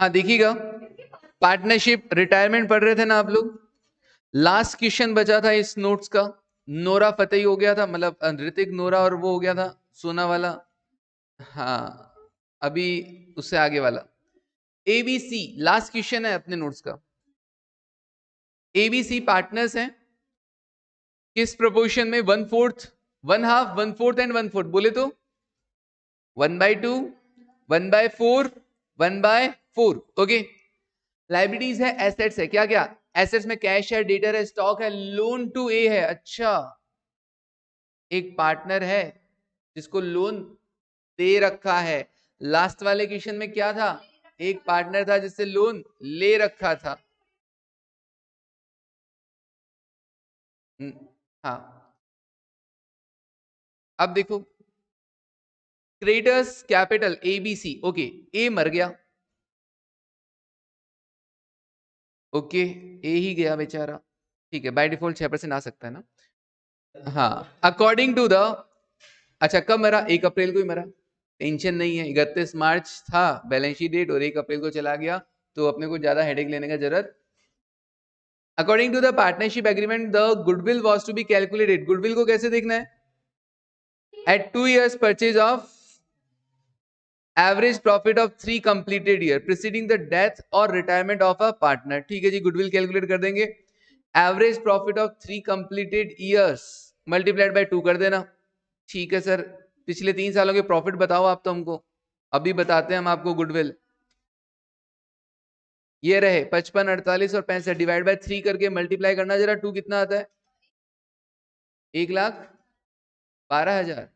हाँ देखिएगा, partnership retirement पढ़ रहे थे ना आप लोग। लास्ट क्वेश्चन बचा था इस नोट्स का, नोरा फतेही हो गया था, मतलब ऋतिक नोरा और वो हो गया था सोना वाला। हाँ, अभी उससे आगे वाला एबीसी लास्ट क्वेश्चन है अपने नोट्स का। एबीसी पार्टनर्स हैं किस प्रोपोर्शन में? 1/4, 1/2, 1/4 एंड 1/4 बोले तो 1/2, 1/4, 1/4। ओके। लाइबिलिटीज है, एसेट्स है, क्या क्या? एसेट्स में कैश है, डेटर है, स्टॉक है, लोन टू ए है। अच्छा, एक पार्टनर है जिसको लोन दे रखा है। लास्ट वाले क्वेश्चन में क्या था? एक पार्टनर था जिससे लोन ले रखा था। हाँ, अब देखो, क्रेडिटर्स कैपिटल एबीसी। ओके, ए मर गया। ओके, ए ही गया बेचारा। ठीक है, बाय डिफॉल्ट 6% आ सकता है ना। हाँ, अकॉर्डिंग टू द, अच्छा कब मरा? 1 अप्रैल को ही मरा। टेंशन नहीं है, 31 मार्च था बैलेंस शीट डेट और 1 अप्रैल को चला गया, तो अपने को ज्यादा हेडेक लेने का जरूरत। According to the partnership agreement the goodwill was to be calculated. Goodwill को कैसे देखना है? At 2 years purchase of average profit of 3 completed year preceding the death और रिटायरमेंट ऑफ अ पार्टनर। ठीक है जी, गुडविल कैलकुलेट कर देंगे। Average profit of 3 completed years multiplied by 2 कर देना। ठीक है सर, पिछले 3 सालों के प्रॉफिट बताओ आप तो हमको, अभी बताते हैं हम आपको गुडविल। ये रहे 55, 48 और 65 डिवाइड बाय 3 करके मल्टीप्लाई करना जरा, 2 कितना आता है? 1,12,000।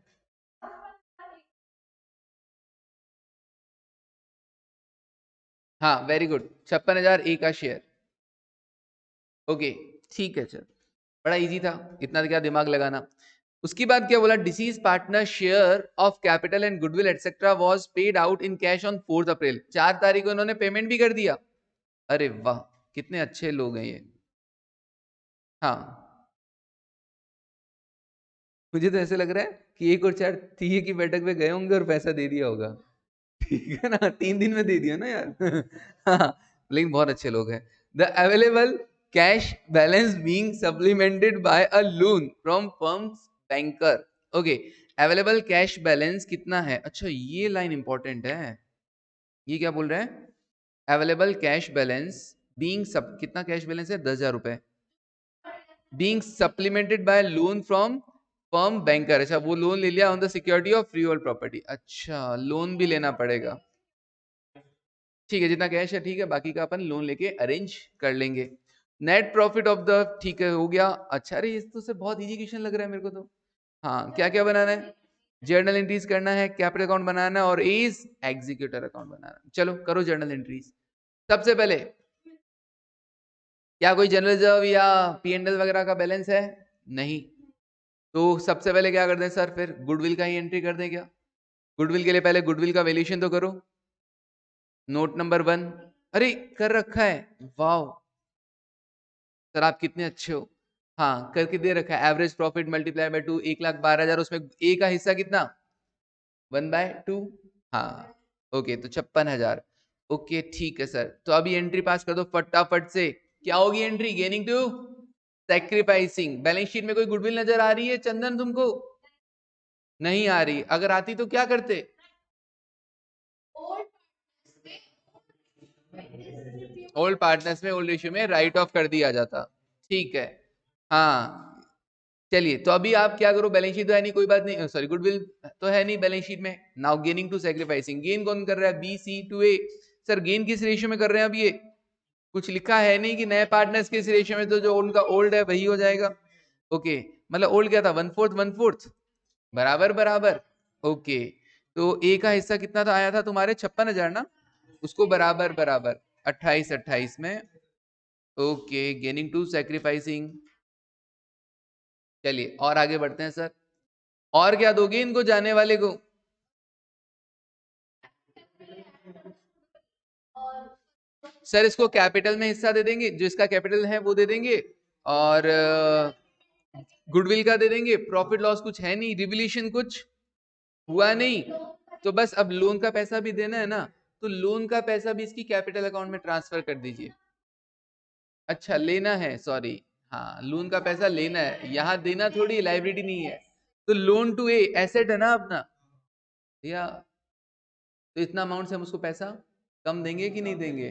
हाँ वेरी गुड, 56,000 ए का शेयर। ओके, ठीक है सर, बड़ा इजी था, इतना क्या दिमाग लगाना। उसके बाद क्या बोला? Disease partner share of capital and goodwill etcetera was paid out in cash on 4 अप्रैल। 4 तारीख को उन्होंने पेमेंट भी कर दिया। अरे वाह, कितने अच्छे लोग हैं ये। हाँ, मुझे तो ऐसे लग रहा है कि 1 और 4 तीये की बैठक पे गए होंगे और पैसा दे दिया होगा। ठीक है ना, 3 दिन में दे दिया ना यार। हाँ, लेकिन बहुत अच्छे लोग हैं। The available cash balance being supplemented by a loan from firm's banker. Okay, available cash balance कितना है? अच्छा, ये लाइन इंपॉर्टेंट है। ये क्या बोल रहा है? अवेलेबल कैश बैलेंस बीइंग सब, कितना कैश बैलेंस है? 10,000 रुपए। Being supplemented bye loan from firm banker. अच्छा, वो लोन ले लिया on the security of free hold property. अच्छा, लोन भी लेना पड़ेगा। ठीक है, जितना कैश है ठीक है, बाकी का अपन लोन लेके अरेंज कर लेंगे। नेट प्रॉफिट ऑफ द, ठीक है हो गया। अच्छा, अरे इस तो से बहुत इजी क्वेश्चन लग रहा है मेरे को तो। हाँ, क्या क्या बनाना है? जर्नल एंट्रीज करना है, कैपिटल अकाउंट बनाना है और इज एग्जीक्यूटर अकाउंट बनाना है। चलो करो जर्नल एंट्रीज। सबसे पहले, क्या कोई जनरल रिजर्व या P&L वगैरह का बैलेंस है? नहीं। तो सबसे पहले क्या कर दें सर? फिर गुडविल का ही एंट्री कर दें क्या? गुडविल के लिए पहले गुडविल का वैल्यूएशन तो करो। नोट नंबर 1, अरे कर रखा है, वाह सर आप कितने अच्छे हो। हाँ, करके दे रखा है। एवरेज प्रॉफिट मल्टीप्लाई बाय 2, 1,12,000, उसमें ए का हिस्सा कितना? 1/2। हाँ, ओके, तो 56,000। ओके ठीक है सर, तो अभी एंट्री पास कर दो फटाफट से। क्या होगी entry? Gaining to sacrificing. Balance sheet में कोई गुडविल नजर आ रही है चंदन तुमको? नहीं आ रही, अगर आती तो क्या करते? ओल्ड पार्टनर्स में ओल्ड रेशियो में राइट ऑफ कर दिया जाता। ठीक है, हाँ चलिए, तो अभी आप क्या करो, बैलेंस शीट तो है नहीं, कोई बात नहीं, सॉरी गुडविल तो है नहीं बैलेंस शीट में। Now gaining to sacrificing, gain कौन कर रहा है? BC to A। Sir gain किस रेशियो में कर रहे हैं? अब ये कुछ लिखा है नहीं कि नए पार्टनर्स किस रेशियो में, तो जो उनका ओल्ड है वही हो जाएगा। ओके, मतलब ओल्ड क्या था? 1/4, 1/4 बराबर बराबर। ओके, तो ए का हिस्सा कितना था, आया था तुम्हारे 56,000 ना, उसको बराबर बराबर 28 28 में। Okay, gaining to sacrificing. चलिए और आगे बढ़ते हैं सर। और क्या दोगे इनको, जाने वाले को? सर इसको कैपिटल में हिस्सा दे देंगे, जो इसका कैपिटल है वो दे देंगे, और गुडविल का दे देंगे। प्रॉफिट लॉस कुछ है नहीं, रिवल्यूशन कुछ हुआ नहीं, तो बस अब लोन का पैसा भी देना है ना, तो लोन का पैसा भी इसकी कैपिटल अकाउंट में ट्रांसफर कर दीजिए। अच्छा लेना है, सॉरी, हाँ लोन का पैसा लेना है, यहाँ देना थोड़ी, लाइबिलिटी नहीं है। तो लोन टू ए एसेट है ना अपना, या तो इतना अमाउंट से हम उसको पैसा कम देंगे कि नहीं देंगे?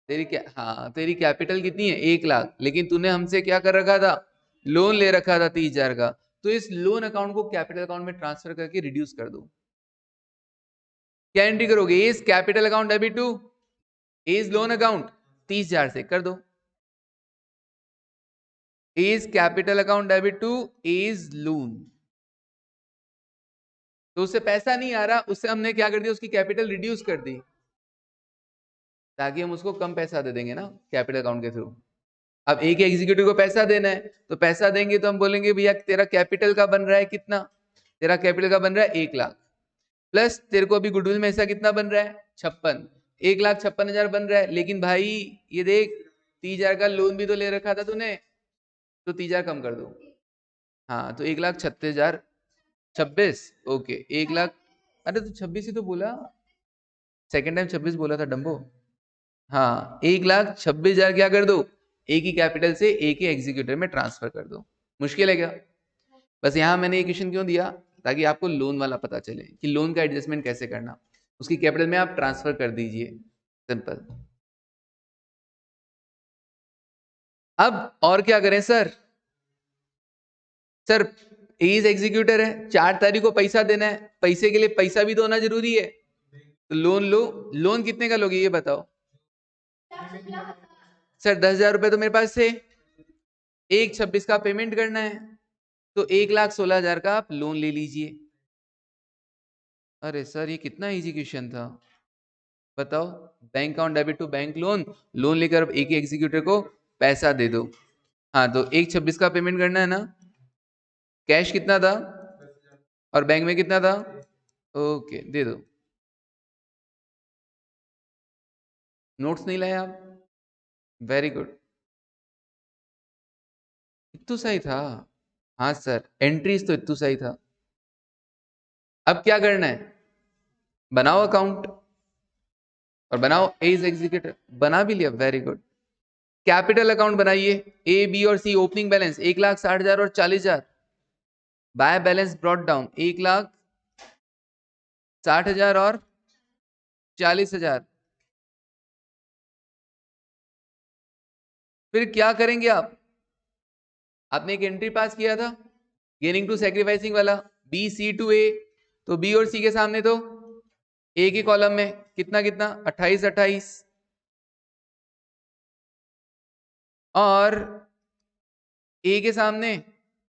तेरी क्या, हाँ तेरी कैपिटल कितनी है 1 लाख, लेकिन तूने हमसे क्या कर रखा था, लोन ले रखा था 30,000 का, तो इस लोन अकाउंट को कैपिटल अकाउंट में ट्रांसफर करके रिड्यूस कर दो। क्या एंट्री करोगे? इस capital account debit two is loan account 30,000 से कर दो, is capital account debit two is loan. तो उससे पैसा नहीं आ रहा, उससे हमने क्या कर दिया, उसकी कैपिटल रिड्यूस कर दी, ताकि हम उसको कम पैसा दे देंगे ना कैपिटल अकाउंट के थ्रू। अब एक एग्जीक्यूटिव को पैसा देना है, तो पैसा देंगे तो हम बोलेंगे भैया तेरा कैपिटल का बन रहा है कितना, तेरा कैपिटल का बन रहा है 1 लाख, प्लस तेरे को अभी गुडविल में ऐसा कितना बन रहा है 56, 1,56,000 बन रहा है। लेकिन भाई ये देख 30,000 का लोन भी तो ले रखा था तूने, तो 30,000 कम कर दो, हाँ तो 1,36,000, 26, ओके 1 लाख, अरे तो 26 ही तो बोला, सेकेंड टाइम 26 बोला था डम्बो। हाँ 1,26,000 क्या कर दो, एक ही कैपिटल से एक ही एग्जीक्यूटिव में ट्रांसफर कर दो। मुश्किल है क्या? बस यहाँ मैंने ये क्वेश्चन क्यों दिया, ताकि आपको लोन वाला पता चले कि लोन का एडजस्टमेंट कैसे करना, उसकी कैपिटल में आप ट्रांसफर कर दीजिए, सिंपल। अब और क्या करें सर? सर एज एग्जीक्यूटर है, 4 तारीख को पैसा देना है, पैसे के लिए पैसा भी तो होना जरूरी है, तो लोन लो। लोन कितने का लोगे ये बताओ? सर 10,000 रुपए तो मेरे पास थे, 1,26 का पेमेंट करना है, तो 1,16,000 का आप लोन ले लीजिए। अरे सर ये कितना इजी क्वेश्चन था, बताओ। Bank account debit to bank loan, loan लेकर एक ही एग्जीक्यूटर को पैसा दे दो। हाँ तो 1,26 का पेमेंट करना है ना, कैश कितना था और बैंक में कितना था, ओके दे दो। नोट्स नहीं लाए आप? वेरी गुड, इतू सही था। हाँ सर एंट्रीज तो इतू सही था। अब क्या करना है, बनाओ अकाउंट और बनाओ एज एग्जीक्यूटर, बना भी लिया, वेरी गुड। कैपिटल अकाउंट बनाइए, ए बी और सी, ओपनिंग बैलेंस 1,60,000 और 40,000, बाय बैलेंस ब्रॉट डाउन 1,60,000 और 40,000। फिर क्या करेंगे आप, आपने एक एंट्री पास किया था गेनिंग टू सैक्रिफाइसिंग वाला, बी सी टू ए, तो बी और सी के सामने तो ए के कॉलम में कितना कितना 28 28, और ए के सामने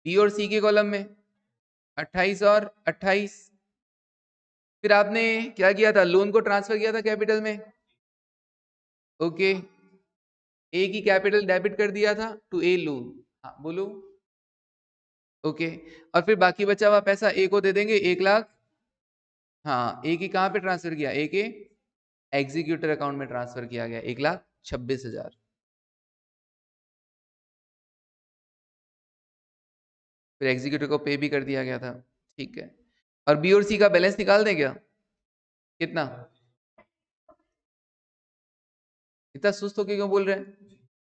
बी और सी के कॉलम में 28 और 28। फिर आपने क्या किया था, लोन को ट्रांसफर किया था कैपिटल में, ओके ए की कैपिटल डेबिट कर दिया था टू ए लोन, हाँ बोलो, ओके। और फिर बाकी बचा हुआ पैसा ए को दे देंगे 1 लाख, हाँ ए की कहाँ पे ट्रांसफर किया, ए के एग्जीक्यूटर अकाउंट में ट्रांसफर किया गया 1,26,000। फिर एग्जीक्यूटिव को पे भी कर दिया गया था, ठीक है। और बी और सी का बैलेंस निकाल दें क्या, कितना? इतना सुस्त होके क्यों बोल रहे हैं,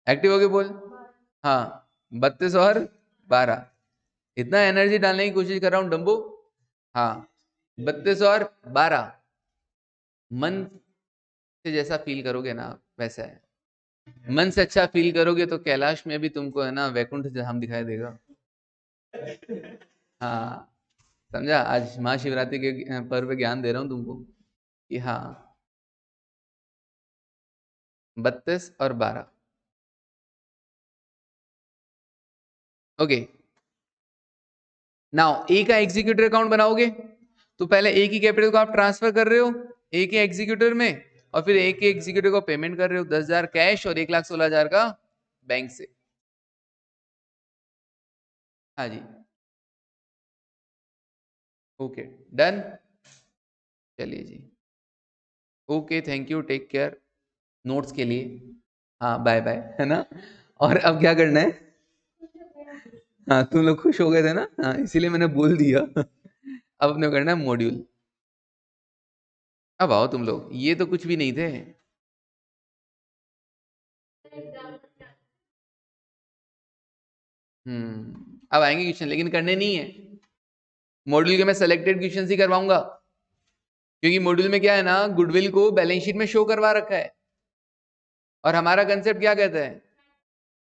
एक्टिव होके बोल। हाँ 32 और 12, इतना एनर्जी डालने की कोशिश कर रहा हूं डम्बो। हाँ 32 और 12, मन से जैसा फील करोगे ना वैसा है, मन से अच्छा फील करोगे तो कैलाश में भी तुमको है ना वैकुंठ धाम दिखाई देगा। हाँ समझा, आज महाशिवरात्रि के पर्व पे ज्ञान दे रहा हूं तुमको कि हाँ 32 और 12, ओके। नाउ ए का एग्जीक्यूटर अकाउंट बनाओगे, तो पहले ए की कैपिटल को आप ट्रांसफर कर रहे हो ए के एग्जीक्यूटर में, और फिर ए के एग्जीक्यूटर को पेमेंट कर रहे हो 10,000 कैश और 1,16,000 का बैंक से। हाँ जी, ओके डन, चलिए जी, okay thank you, take care, notes के लिए, हाँ बाय बाय, है ना। और अब क्या करना है, हाँ तुम लोग खुश हो गए थे ना, हाँ इसीलिए मैंने बोल दिया। अब अपने को करना है मॉड्यूल। अब आओ तुम लोग, ये तो कुछ भी नहीं थे। अब आएंगे क्वेश्चन, लेकिन करने नहीं है। मॉड्यूल के मैं सेलेक्टेड क्वेश्चन ही करवाऊंगा, क्योंकि मॉड्यूल में क्या है ना, गुडविल को बैलेंस शीट में शो करवा रखा है, और हमारा कंसेप्ट क्या कहता है,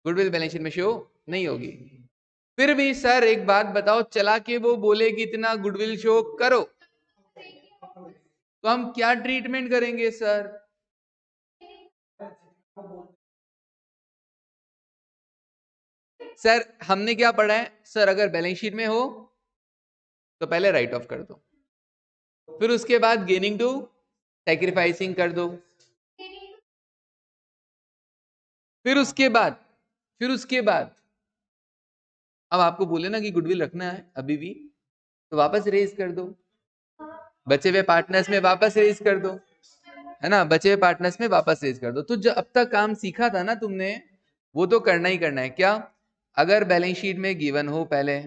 गुडविल बैलेंस शीट में शो नहीं होगी। फिर भी सर एक बात बताओ, चला के वो बोले कि इतना गुडविल शो करो, तो हम क्या ट्रीटमेंट करेंगे सर? सर हमने क्या पढ़ा है सर, अगर बैलेंस शीट में हो तो पहले राइट ऑफ कर दो, फिर उसके बाद गेनिंग टू सैक्रिफाइसिंग कर दो, फिर उसके बाद अब आपको बोले ना कि गुडविल रखना है अभी भी, तो वापस रेज कर दो, बचे हुए पार्टनर्स में वापस रेज कर दो, है ना, बचे हुए पार्टनर्स में वापस रेज कर दो। तो जो अब तक काम सीखा था ना तुमने, वो तो करना ही करना है। क्या? अगर बैलेंस शीट में गिवन हो पहले,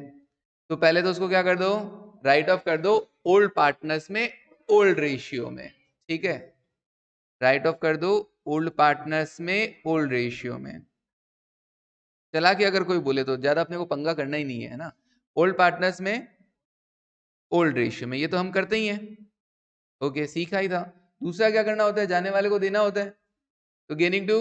तो पहले तो उसको क्या कर दो, राइट ऑफ कर दो, ओल्ड पार्टनर्स में ओल्ड रेशियो में, ठीक है, राइट ऑफ कर दो ओल्ड पार्टनर्स में ओल्ड रेशियो में। चला के अगर कोई बोले तो ज्यादा अपने को पंगा करना ही नहीं है ना, ओल्ड पार्टनर्स में ओल्ड रेशियो में, ये तो हम करते ही हैं। ओके, सीखा ही था। दूसरा क्या करना होता है, जाने वाले को देना होता है, तो गेनिंग टू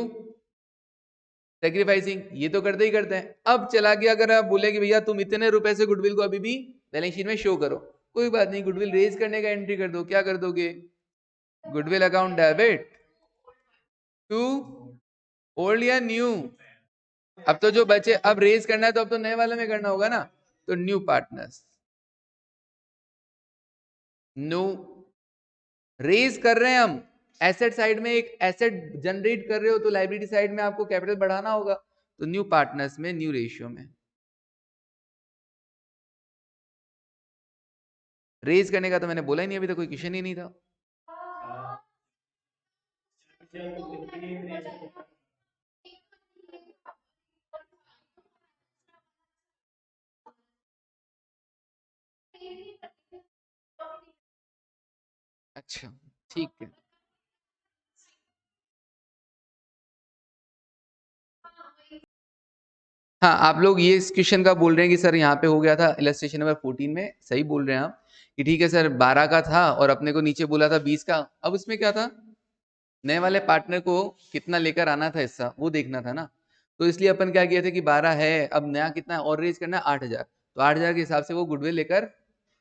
सेक्रीफाइसिंग, ये तो करते ही करते हैं। अब चला गया, अगर आप बोले कि भैया तुम इतने रुपए से गुडविल को अभी भी बैलेंस शीट में शो करो, कोई बात नहीं, गुडविल रेज करने का एंट्री कर दो। क्या कर दोगे, goodwill account debit to old या न्यू, अब तो जो बचे, अब रेज करना है तो अब तो नए वाले में करना होगा ना, तो न्यू पार्टनर्स, न्यू रेज कर रहे हैं हम, एसेट साइड में एक एसेट जनरेट कर रहे हो, तो लाइबिलिटी साइड में आपको कैपिटल बढ़ाना होगा, तो न्यू पार्टनर्स में न्यू रेशियो में। रेज करने का तो मैंने बोला ही नहीं, अभी तो कोई क्वेश्चन ही नहीं था। अच्छा, ठीक है। हाँ, आप लोग ये इस क्वेश्चन का बोल रहे हैं कि सर यहाँ पे हो गया था इलस्ट्रेशन नंबर 14 में, सही बोल रहे हैं आप कि ठीक है सर, 12 का था और अपने को नीचे बोला था 20 का। अब उसमें क्या था, नए वाले पार्टनर को कितना लेकर आना था हिस्सा, वो देखना था ना, तो इसलिए अपन क्या किए थे कि 12 है, अब नया कितना और रेज करना है 8000, तो 8000 के हिसाब से वो गुडविल लेकर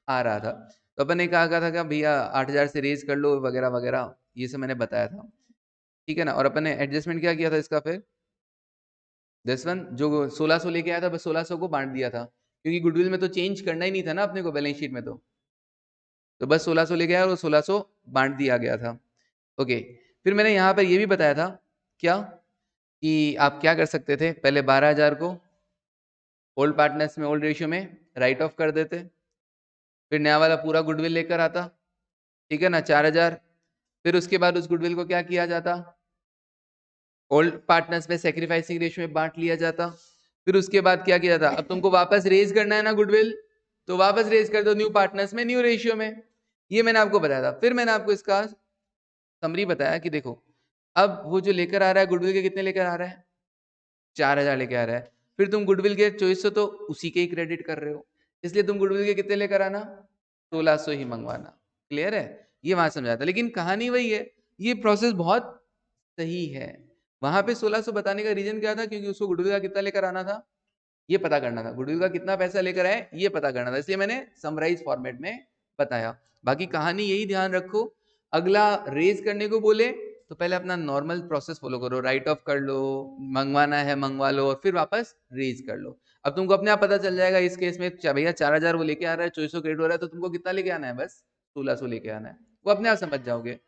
आ रहा था, तो अपन ने कहा था कि भैया 8000 से रेज कर लो वगैरह वगैरह, ये सब मैंने बताया था, ठीक है ना। और अपन ने एडजस्टमेंट क्या किया था इसका, फिर जसवंत जो 1600 लेके आया था, बस 1600 को बांट दिया था, क्योंकि गुडविल में तो चेंज करना ही नहीं था ना अपने को बैलेंस शीट में, तो बस 1600 लेके आया और 1600 बांट दिया गया था। ओके, फिर मैंने यहाँ पर ये भी बताया था क्या, कि आप क्या कर सकते थे, पहले 12000 को ओल्ड पार्टनर्स में ओल्ड रेशियो में राइट ऑफ कर देते, फिर नया वाला पूरा गुडविल लेकर आता, ठीक है ना, 4000, फिर उसके बाद उस गुडविल को क्या किया जाता, ओल्ड पार्टनर्स में सेक्रीफाइसिंग रेशियो में बांट लिया जाता, फिर उसके बाद क्या किया जाता, अब तुमको वापस रेज करना है ना गुडविल, तो वापस रेज कर दो न्यू पार्टनर्स में न्यू रेशियो में, ये मैंने आपको बताया था। फिर मैंने आपको इसका समरी बताया कि देखो, अब वो जो लेकर आ रहा है गुडविल के कितने लेकर आ रहा है, 4000 लेके आ रहा है, फिर तुम गुडविल के 2400 तो उसी के ही क्रेडिट कर रहे हो, इसलिए तुम गुडविल के कितने लेकर आना, 1600 ही मंगवाना। क्लियर है, ये वहां समझा था, लेकिन कहानी वही है, ये प्रोसेस बहुत सही है। वहां पे 1600 बताने का रीजन क्या था, क्योंकि उसको गुडविल का कितना लेकर आना था, ये पता करना था, गुडविल का कितना पैसा लेकर आए ये पता करना था, इसलिए मैंने समराइज फॉर्मेट में बताया। बाकी कहानी यही ध्यान रखो, अगला रेज करने को बोले तो पहले अपना नॉर्मल प्रोसेस फॉलो करो, राइट ऑफ कर लो, मंगवाना है मंगवा लो, और फिर वापस रेज कर लो। अब तुमको अपने आप पता चल जाएगा इस केस में, भैया 4000 वो लेके आ रहा है, 2400 क्रेडिट हो रहा है, तो तुमको कितना लेके आना है, बस 1600 लेके आना है, वो अपने आप समझ जाओगे।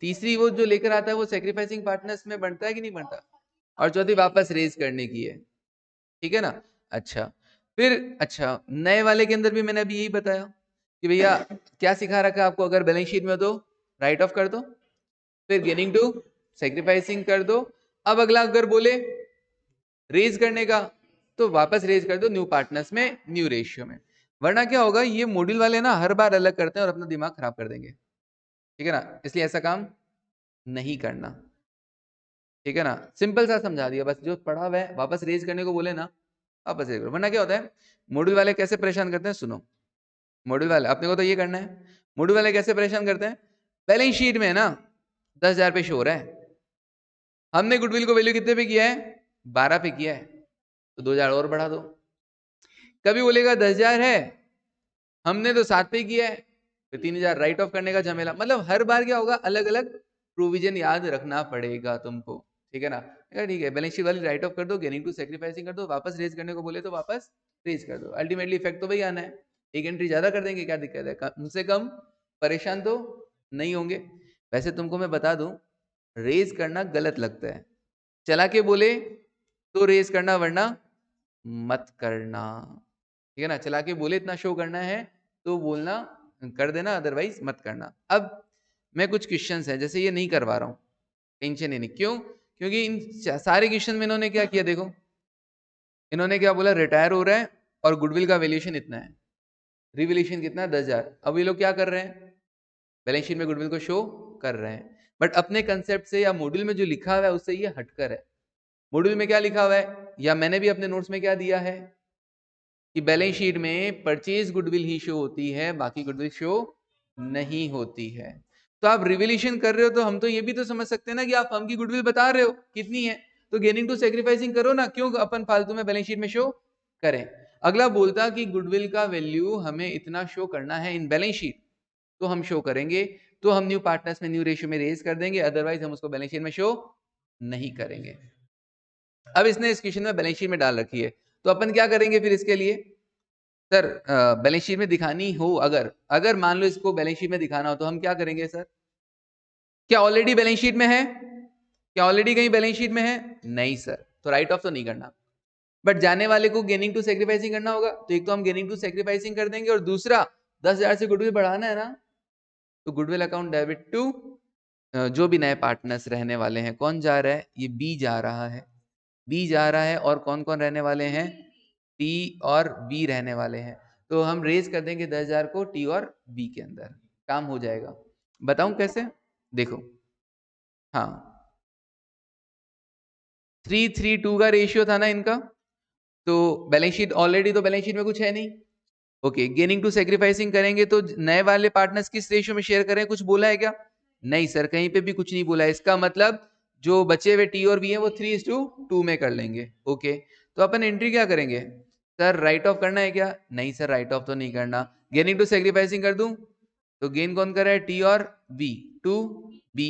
तीसरी वो जो लेकर आता है वो सेक्रीफाइसिंग पार्टनर्स में बनता है कि नहीं बनता, और चौथी वापस रेज करने की है, ठीक है ना। अच्छा, फिर अच्छा, नए वाले के अंदर भी मैंने अभी यही बताया कि भैया क्या सिखा रखा है आपको, अगर बैलेंस शीट में हो तो राइट ऑफ कर दो, फिर गेनिंग टू सेक्रीफाइसिंग कर दो, अब अगला अगर बोले रेज करने का, तो वापस रेज कर दो न्यू पार्टनर्स में न्यू रेशियो में। वरना क्या होगा, ये मॉड्यूल वाले ना हर बार अलग करते हैं और अपना दिमाग खराब कर देंगे, ठीक है ना, इसलिए ऐसा काम नहीं करना, ठीक है ना, सिंपल सा समझा दिया बस, जो पढ़ा हुआ है वापस रेज करने को बोले ना वापस रेज करो। वरना क्या होता है, मॉड्यूल वाले कैसे परेशान करते हैं, सुनो, मॉड्यूल वाले अपने को तो ये करना है, मॉड्यूल वाले कैसे परेशान करते हैं, बैलेंस शीट में ना 10,000 पे शो हो रहा है, हमने गुडविल को वैल्यू कितने पे किया है, 12 पे किया है, तो 2,000 और बढ़ा दो। कभी बोलेगा 10,000 है, हमने तो 7 पे किया है, तो 3,000 राइट ऑफ करने का झमेला, मतलब हर बार क्या होगा, अलग अलग प्रोविजन याद रखना पड़ेगा तुमको, ठीक है ना। ठीक है, बैलेंस शीट वाली राइट ऑफ कर दो, गेनिंग टू सेक्रीफाइसिंग कर दो, वापस रेज करने को बोले तो वापस रेज कर दो, अल्टीमेटली इफेक्ट तो वही आना है, एक एंट्री ज्यादा कर देंगे, क्या दिक्कत है, उनसे कम परेशान तो नहीं होंगे। वैसे तुमको मैं बता दूं, रेज करना गलत लगता है, चला के बोले तो रेज करना, वरना मत करना, ठीक है ना, चला के बोले इतना शो करना है तो बोलना कर देना, अदरवाइज मत करना। अब मैं कुछ क्वेश्चंस हैं, जैसे ये नहीं करवा रहा हूँ, टेंशन ही नहीं, क्यों, क्योंकि इन सारे क्वेश्चन में इन्होंने क्या किया, देखो इन्होंने क्या बोला, रिटायर हो रहा है और गुडविल का वैल्यूएशन इतना है, रिवैल्यूएशन कितना है 10,000, अब ये लोग क्या कर रहे हैं, बैलेंस शीट में गुडविल को शो कर रहे हैं, बट अपने कंसेप्ट से या मॉड्यूल में जो लिखा हुआ है उससे ये हटकर है। मॉड्यूल में क्या लिखा हुआ है, या मैंने भी अपने नोट्स में क्या दिया है, कि बैलेंस शीट में परचेज गुडविल ही शो होती है, बाकी गुडविल शो नहीं होती है। तो आप रिवैल्यूएशन कर रहे हो तो हम तो ये भी तो समझ सकते हैं ना कि आप फर्म की गुडविल बता रहे हो कितनी है, तो गेनिंग टू सेक्रीफाइसिंग करो ना, क्यों अपन फालतू में बैलेंस शीट में शो करें। अगला बोलता कि गुडविल का वैल्यू हमें इतना शो करना है इन बैलेंस शीट, तो हम शो करेंगे, तो हम न्यू पार्टनर्स में न्यू रेशियो में रेज कर देंगे, अदरवाइज हम उसको बैलेंस शीट में शो नहीं करेंगे। अब इसने इस क्वेश्चन में बैलेंस शीट में डाल रखी है, तो अपन क्या करेंगे फिर इसके लिए, सर बैलेंस शीट में दिखानी हो, अगर अगर मान लो इसको बैलेंस शीट में दिखाना हो तो हम क्या करेंगे सर, क्या ऑलरेडी बैलेंस शीट में है, क्या ऑलरेडी कहीं बैलेंस शीट में है, नहीं सर, तो राइट ऑफ तो नहीं करना, बट जाने वाले को गेनिंग टू सेक्रीफाइसिंग करना होगा, तो एक तो हम गेनिंग टू सेक्रीफाइसिंग कर देंगे, और दूसरा 10,000 से गुडविल बढ़ाना है ना, तो गुडविल अकाउंट डेबिट टू जो भी नए पार्टनर्स रहने वाले हैं, कौन जा रहा है, ये बी जा रहा है, बी जा रहा है, और कौन कौन रहने वाले हैं, टी और बी रहने वाले हैं, तो हम रेज कर देंगे 10,000 को टी और बी के अंदर, काम हो जाएगा। बताऊं कैसे, देखो, हाँ 3:3:2 का रेशियो था ना इनका, तो बैलेंस शीट ऑलरेडी, तो बैलेंस शीट में कुछ है नहीं, ओके, गेनिंग टू सेक्रीफाइसिंग करेंगे तो नए वाले पार्टनर्स किस रेशियो में शेयर करें, कुछ बोला है क्या, नहीं सर, कहीं पे भी कुछ नहीं बोला है, इसका मतलब जो बचे हुए टी और बी हैं वो 3:2 में कर लेंगे, ओके, तो अपन एंट्री क्या करेंगे, सर राइट ऑफ करना है क्या, नहीं सर राइट ऑफ तो नहीं करना, गेनिंग टू सेक्रीफाइसिंग कर दूं, तो गेन कौन कर रहा है, टी और बी, टू बी,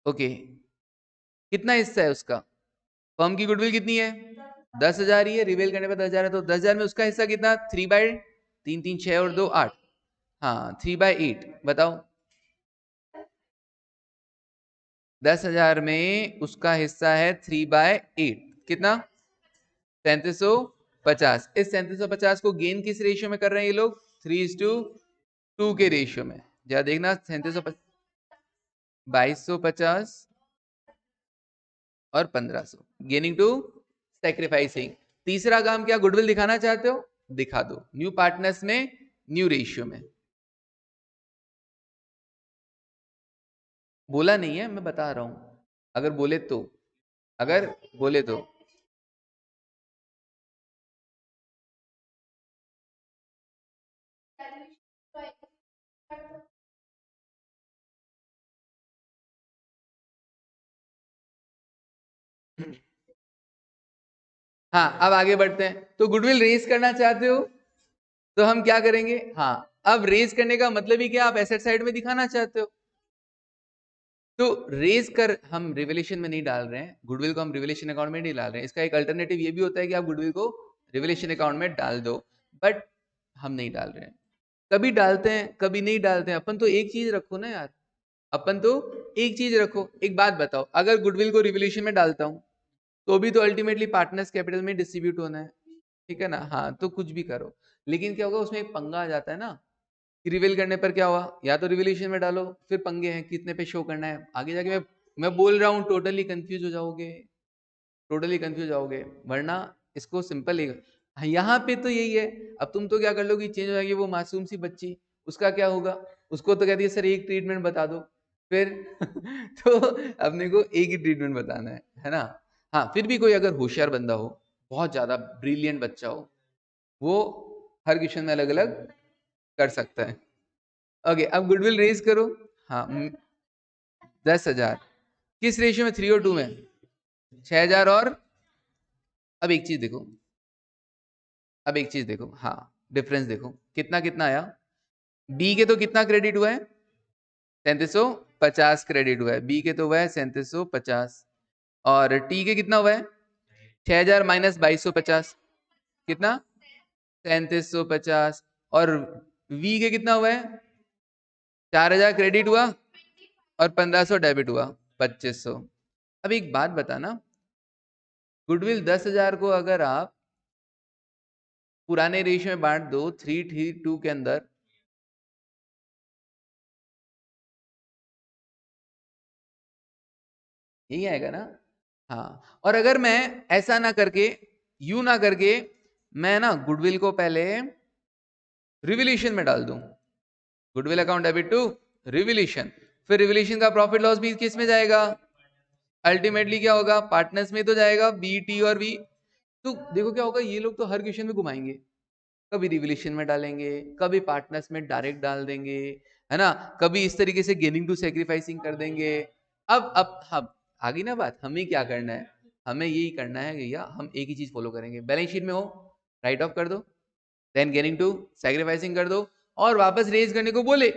ओके, कितना हिस्सा है उसका, फर्म की गुडविल कितनी है, 10,000 ही है, रिवेल करने पर 10,000 है, तो 10,000 में उसका हिस्सा कितना, 3/3, 3 6 और 2 8, हाँ 3/8, बताओ 10,000 में उसका हिस्सा है 3/8, कितना, 3750, इस 3750 को गेन किस रेशियो में कर रहे हैं ये लोग, 3:2 के रेशियो में, जरा देखना 3750, 2250 और 1500, गेनिंग टू सेक्रीफाइसिंग। तीसरा काम क्या, गुडविल दिखाना चाहते हो, दिखा दो, न्यू पार्टनर्स में न्यू रेशियो में, बोला नहीं है, मैं बता रहा हूं, अगर बोले तो, अगर बोले तो हाँ, अब आगे बढ़ते हैं, तो गुडविल रेज करना चाहते हो तो हम क्या करेंगे, हाँ, अब रेज करने का मतलब ही क्या, आप एसेट साइड में दिखाना चाहते हो, तो रेज कर हम रिवैल्यूएशन में नहीं डाल रहे हैं, गुडविल को हम रिवैल्यूएशन अकाउंट में नहीं डाल रहे हैं, इसका एक अल्टरनेटिव ये भी होता है कि आप गुडविल को रिवैल्यूएशन अकाउंट में डाल दो, बट हम नहीं डाल रहे हैं, कभी डालते हैं कभी नहीं डालते हैं, अपन तो एक चीज रखो ना यार, अपन तो एक चीज रखो, एक बात बताओ, अगर गुडविल को रिवैल्यूएशन में डालता हूं तो भी तो अल्टीमेटली पार्टनर्स कैपिटल में डिस्ट्रीब्यूट होना है, ठीक है ना, हाँ, तो कुछ भी करो, लेकिन क्या होगा उसमें एक पंगा आ जाता है ना, कि रिवील करने पर क्या हुआ, या तो रिवीलेशन में डालो, फिर पंगे हैं कितने पे शो करना है, आगे जाके मैं बोल रहा हूँ टोटली कंफ्यूज हो जाओगे, टोटली कंफ्यूज जाओगे, वरना इसको सिंपल ही यहाँ पे तो यही है। अब तुम तो क्या कर लोगी, चेंज हो जाएगी वो मासूम सी बच्ची, उसका क्या होगा? उसको तो कहती है सर एक ट्रीटमेंट बता दो, फिर तो अपने को एक ही ट्रीटमेंट बताना है ना। हाँ, फिर भी कोई अगर होशियार बंदा हो, बहुत ज्यादा ब्रिलियंट बच्चा हो, वो हर क्वेश्चन में अलग अलग कर सकता है। ओके, अब गुडविल रेज करो। हाँ, 10,000 किस रेशियो में, 3 और 2 में? 6,000 और, अब एक चीज देखो, अब एक चीज देखो, हाँ डिफरेंस देखो, कितना कितना आया। बी के तो कितना क्रेडिट हुआ है? 3750 क्रेडिट हुआ है, बी के तो हुआ है 3750, और टी के कितना हुआ है? 6,000 माइनस 2250, कितना? 3750, और वी के कितना हुआ है? 4,000 क्रेडिट हुआ और 1,500 डेबिट हुआ, 2,500। अब एक बात बताना, गुडविल 10,000 को अगर आप पुराने रेशियो में बांट दो 3:2 के अंदर, यही आएगा ना। हाँ, और अगर मैं ऐसा ना करके, यू ना करके, मैं ना गुडविल को पहले रिवॉल्यूशन में डाल दूं, goodwill account debit to revaluation, फिर रिवॉल्यूशन का प्रॉफिट लॉस भी किस में जाएगा? अल्टीमेटली क्या होगा? पार्टनर्स में तो जाएगा, बी टी और वी। तो देखो क्या होगा, ये लोग तो हर क्वेश्चन में घुमाएंगे, कभी रिवॉल्यूशन में डालेंगे, कभी पार्टनर्स में डायरेक्ट डाल देंगे, है ना, कभी इस तरीके से गेनिंग टू सेक्रीफाइसिंग कर देंगे। अब हम आ गई ना बात, हमें क्या करना है? हमें यही करना है भैया, हम एक ही चीज फॉलो करेंगे, बैलेंस शीट में हो राइट ऑफ कर दो, देन गेनिंग टू सेक्रीफाइसिंग कर दो, और वापस रेज करने को बोले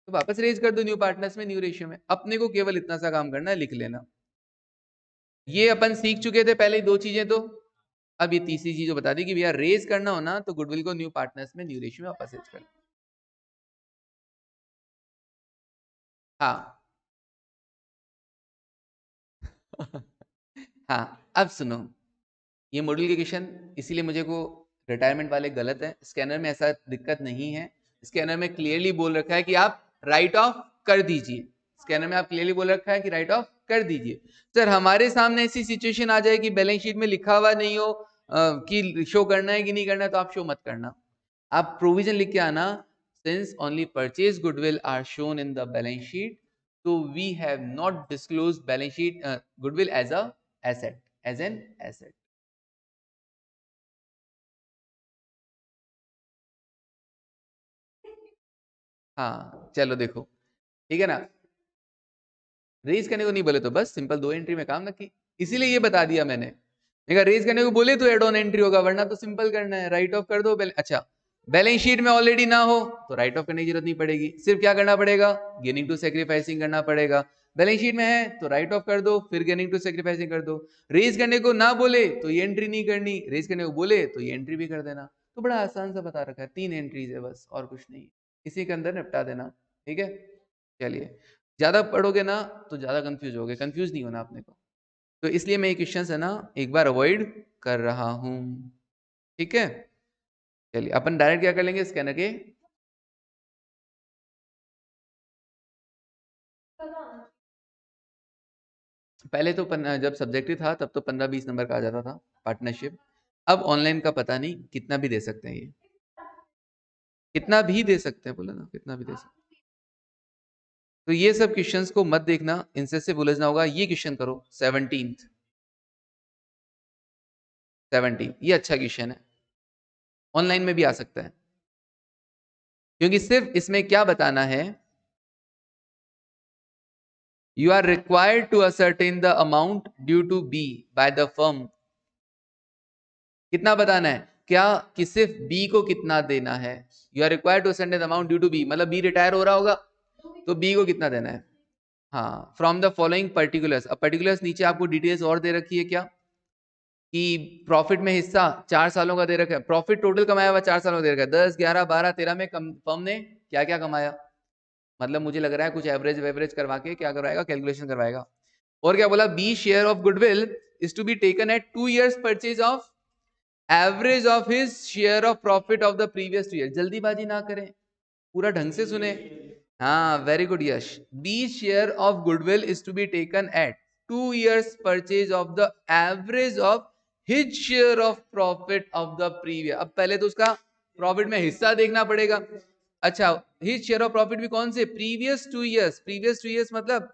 तो वापस रेज कर दो न्यू पार्टनर्स में, न्यू रेशियो में। अपने को केवल इतना सा काम करना है, लिख लेना। ये अपन सीख चुके थे पहले ही दो चीजें तो, अब ये तीसरी चीज जो बता दी कि भैया रेज करना हो ना तो गुडविल को न्यू पार्टनर्स में न्यू रेशियो में वापस रेज कर। हाँ हाँ, अब सुनो, ये मॉड्यूल के क्वेश्चन इसीलिए मुझे को रिटायरमेंट वाले गलत है, स्कैनर में ऐसा दिक्कत नहीं है। स्कैनर में क्लियरली बोल रखा है कि आप राइट ऑफ कर दीजिए, स्कैनर में आप क्लियरली बोल रखा है कि राइट ऑफ कर दीजिए। सर हमारे सामने ऐसी सिचुएशन आ जाए कि बैलेंस शीट में लिखा हुआ नहीं हो कि शो करना है कि नहीं करना है, तो आप शो मत करना, आप प्रोविजन लिख के आना, since only purchase goodwill are shown in the balance sheet, तो we have not disclose balance sheet goodwill as a asset, as an asset. हाँ चलो देखो, ठीक है ना, रेज करने को नहीं बोले तो बस सिंपल 2 एंट्री में काम ना की, इसीलिए ये बता दिया मैंने। अगर रेज करने को बोले तो एड ऑन एंट्री होगा, वरना तो सिंपल करना है, राइट ऑफ कर दो। अच्छा, बैलेंस शीट में ऑलरेडी ना हो तो राइट ऑफ करने की जरूरत नहीं पड़ेगी, सिर्फ क्या करना पड़ेगा? गेनिंग टू सेक्रीफाइसिंग करना पड़ेगा। बैलेंस शीट में है तो राइट ऑफ कर दो, फिर गेनिंग टू सेक्रीफाइसिंग कर दो। रेज करने को ना बोले तो ये एंट्री नहीं करनी, रेज करने को बोले तो ये एंट्री भी कर देना। तो बड़ा आसान सा बता रखा है, 3 एंट्रीज है बस, और कुछ नहीं, इसी के अंदर निपटा देना। ठीक है, चलिए, ज्यादा पढ़ोगे ना तो ज्यादा कंफ्यूज होगे, कंफ्यूज नहीं होना अपने को, तो इसलिए मैं ये क्वेश्चन है ना एक बार अवॉइड कर रहा हूं। ठीक है, चलिए अपन डायरेक्ट क्या कर लेंगे स्कैनर के, पहले तो जब सब्जेक्टिव था तब तो 15-20 नंबर का आ जाता था पार्टनरशिप, अब ऑनलाइन का पता नहीं कितना भी दे सकते हैं, ये कितना भी दे सकते हैं, बोला ना कितना भी दे सकते हैं। तो ये सब क्वेश्चंस को मत देखना, इनसे सिर्फ उलझना होगा। ये क्वेश्चन करो 17 ये अच्छा क्वेश्चन है, ऑनलाइन में भी आ सकता है, क्योंकि सिर्फ इसमें क्या बताना है, you are required to ascertain the amount due to B by the firm। कितना बताना है क्या, कि सिर्फ B को कितना देना है, you are required to ascertain the amount due to B, मतलब B रिटायर हो रहा होगा तो B को कितना देना है। हाँ, फ्रॉम द फॉलोइंग पर्टिकुलर्स, अब पर्टिकुलर्स नीचे आपको डिटेल्स और दे रखी है क्या, कि प्रॉफिट में हिस्सा 4 सालों का दे रखा है, प्रॉफिट टोटल कमाया हुआ 4 सालों का दे रखा है, 10, 11, 12, 13 में फर्म ने क्या क्या कमाया, मतलब मुझे लग रहा है कुछ एवरेज वेवरेज करवा के क्या करवाएगा, कैलकुलेशन करवाएगा। और क्या बोला, B share of goodwill is to be taken at 2 years purchase of average of his share of profit of the previous 2 years। जल्दीबाजी ना करें, पूरा ढंग से सुने। हाँ very good Yash, B share of goodwill is to be taken at 2 years purchase of the average of his share of profit of the previous. अब पहले तो उसका प्रॉफिट में हिस्सा देखना पड़ेगा। अच्छा, हिज शेयर ऑफ प्रॉफिट भी कौन से? Previous 2 years. प्रीवियस 2 इयर्स मतलब